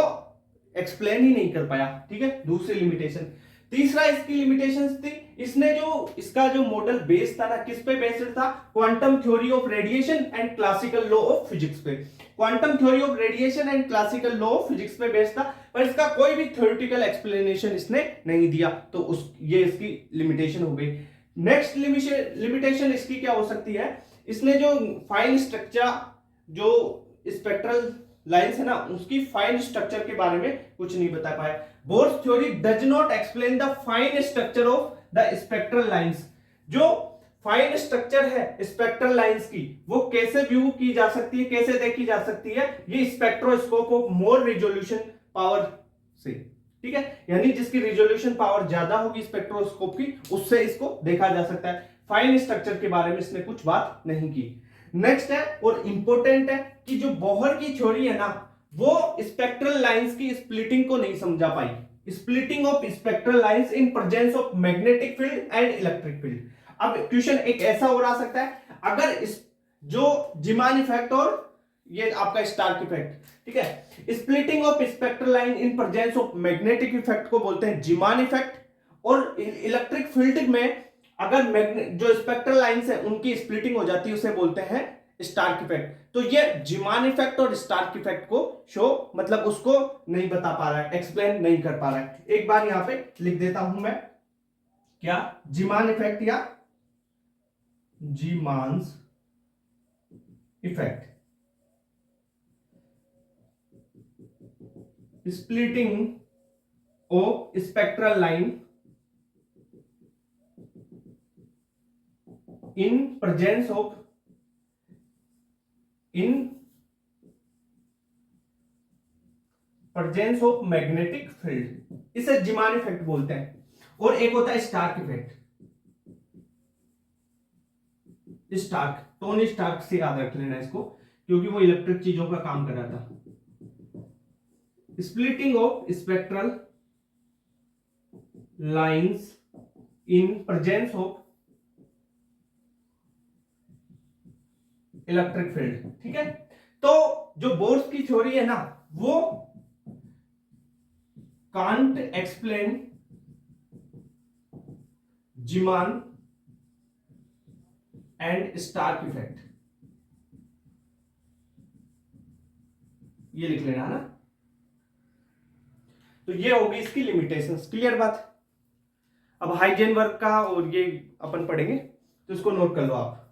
एक्सप्लेन ही नहीं कर पाया, ठीक है, दूसरी लिमिटेशन। तीसरा इसकी लिमिटेशंस थी, इसने जो इसका जो मॉडल बेस था ना, किस पे बेस्ड था, quantum theory of radiation and classical law of physics पे। Quantum theory of radiation and classical law of physics पे बेस्ड था, पर इसका कोई भी थ्योरेटिकल एक्सप्लेनेशन इसने नहीं दिया, तो ये इसकी लिमिटेशन हो गई। नेक्स्ट लिमिटेशन इसकी क्या हो सकती है, इसने जो फाइन स्ट्रक्चर, जो स्पेक्ट्रल लाइंस है ना, उसकी फाइन स्ट्रक्चर के बारे में कुछ नहीं बता पाया। Bourse theory does not explain the fine structure of the spectral lines. जो फाइन स्ट्रक्चर है स्पेक्ट्रल लाइंस की, वो कैसे व्यू की जा सकती है, कैसे देखी जा सकती है, ये spectroscope of more resolution power से, ठीक है, यानी जिसकी रिजोल्यूशन पावर ज्यादा होगी स्पेक्ट्रोस्कोप की, उससे इसको देखा जा सकता है। फाइन स्ट्रक्चर के बारे में इसने कुछ बात नहीं की। नेक्स्ट है और इंपॉर्टेंट है कि जो बोहर की थ्योरी है ना, वो स्पेक्ट्रल लाइंस की स्प्लिटिंग को नहीं समझा पाई। Splitting of spectral lines in presence of magnetic field and electric field. अब क्वेश्चन एक ऐसा और आ सकता है, अगर इस जो जिमान इफेक्ट और ये आपका स्टार्क इफेक्ट, ठीक है, splitting of spectral line in presence of magnetic effect को बोलते हैं जिमान इफेक्ट, और इलेक्ट्रिक फील्ड में अगर जो स्पेक्ट्रल लाइंस है उनकी स्प्लिटिंग हो जाती है उसे बोलते हैं स्टार्क इफेक्ट। तो ये जिमान इफेक्ट और स्टार्क इफेक्ट को मतलब उसको नहीं बता पा रहा है, एक्सप्लेन नहीं कर पा रहा है। एक बार यहां पे लिख देता हूं मैं, क्या, जिमान इफेक्ट या Zeeman's effect, splitting of spectral line in presence of magnetic field, इसे जिमान इफेक्ट बोलते हैं। और एक होता है Stark effect, Stark, Tony Stark से याद रख लेना इसको, क्योंकि वो इलेक्ट्रिक चीजों का काम कर रहा था। Splitting of spectral lines in presence of electric field, ठीक है। तो जो बोर्स की थ्योरी है ना, वो कांट एक्सप्लेन जिमान एंड स्टार्क इफेक्ट, ये लिख लेना ना। तो ये होगी इसकी लिमिटेशंस, क्लियर बात। अब हाइजेनबर्ग का और ये अपन पढ़ेंगे, तो इसको नोट कर लो आप।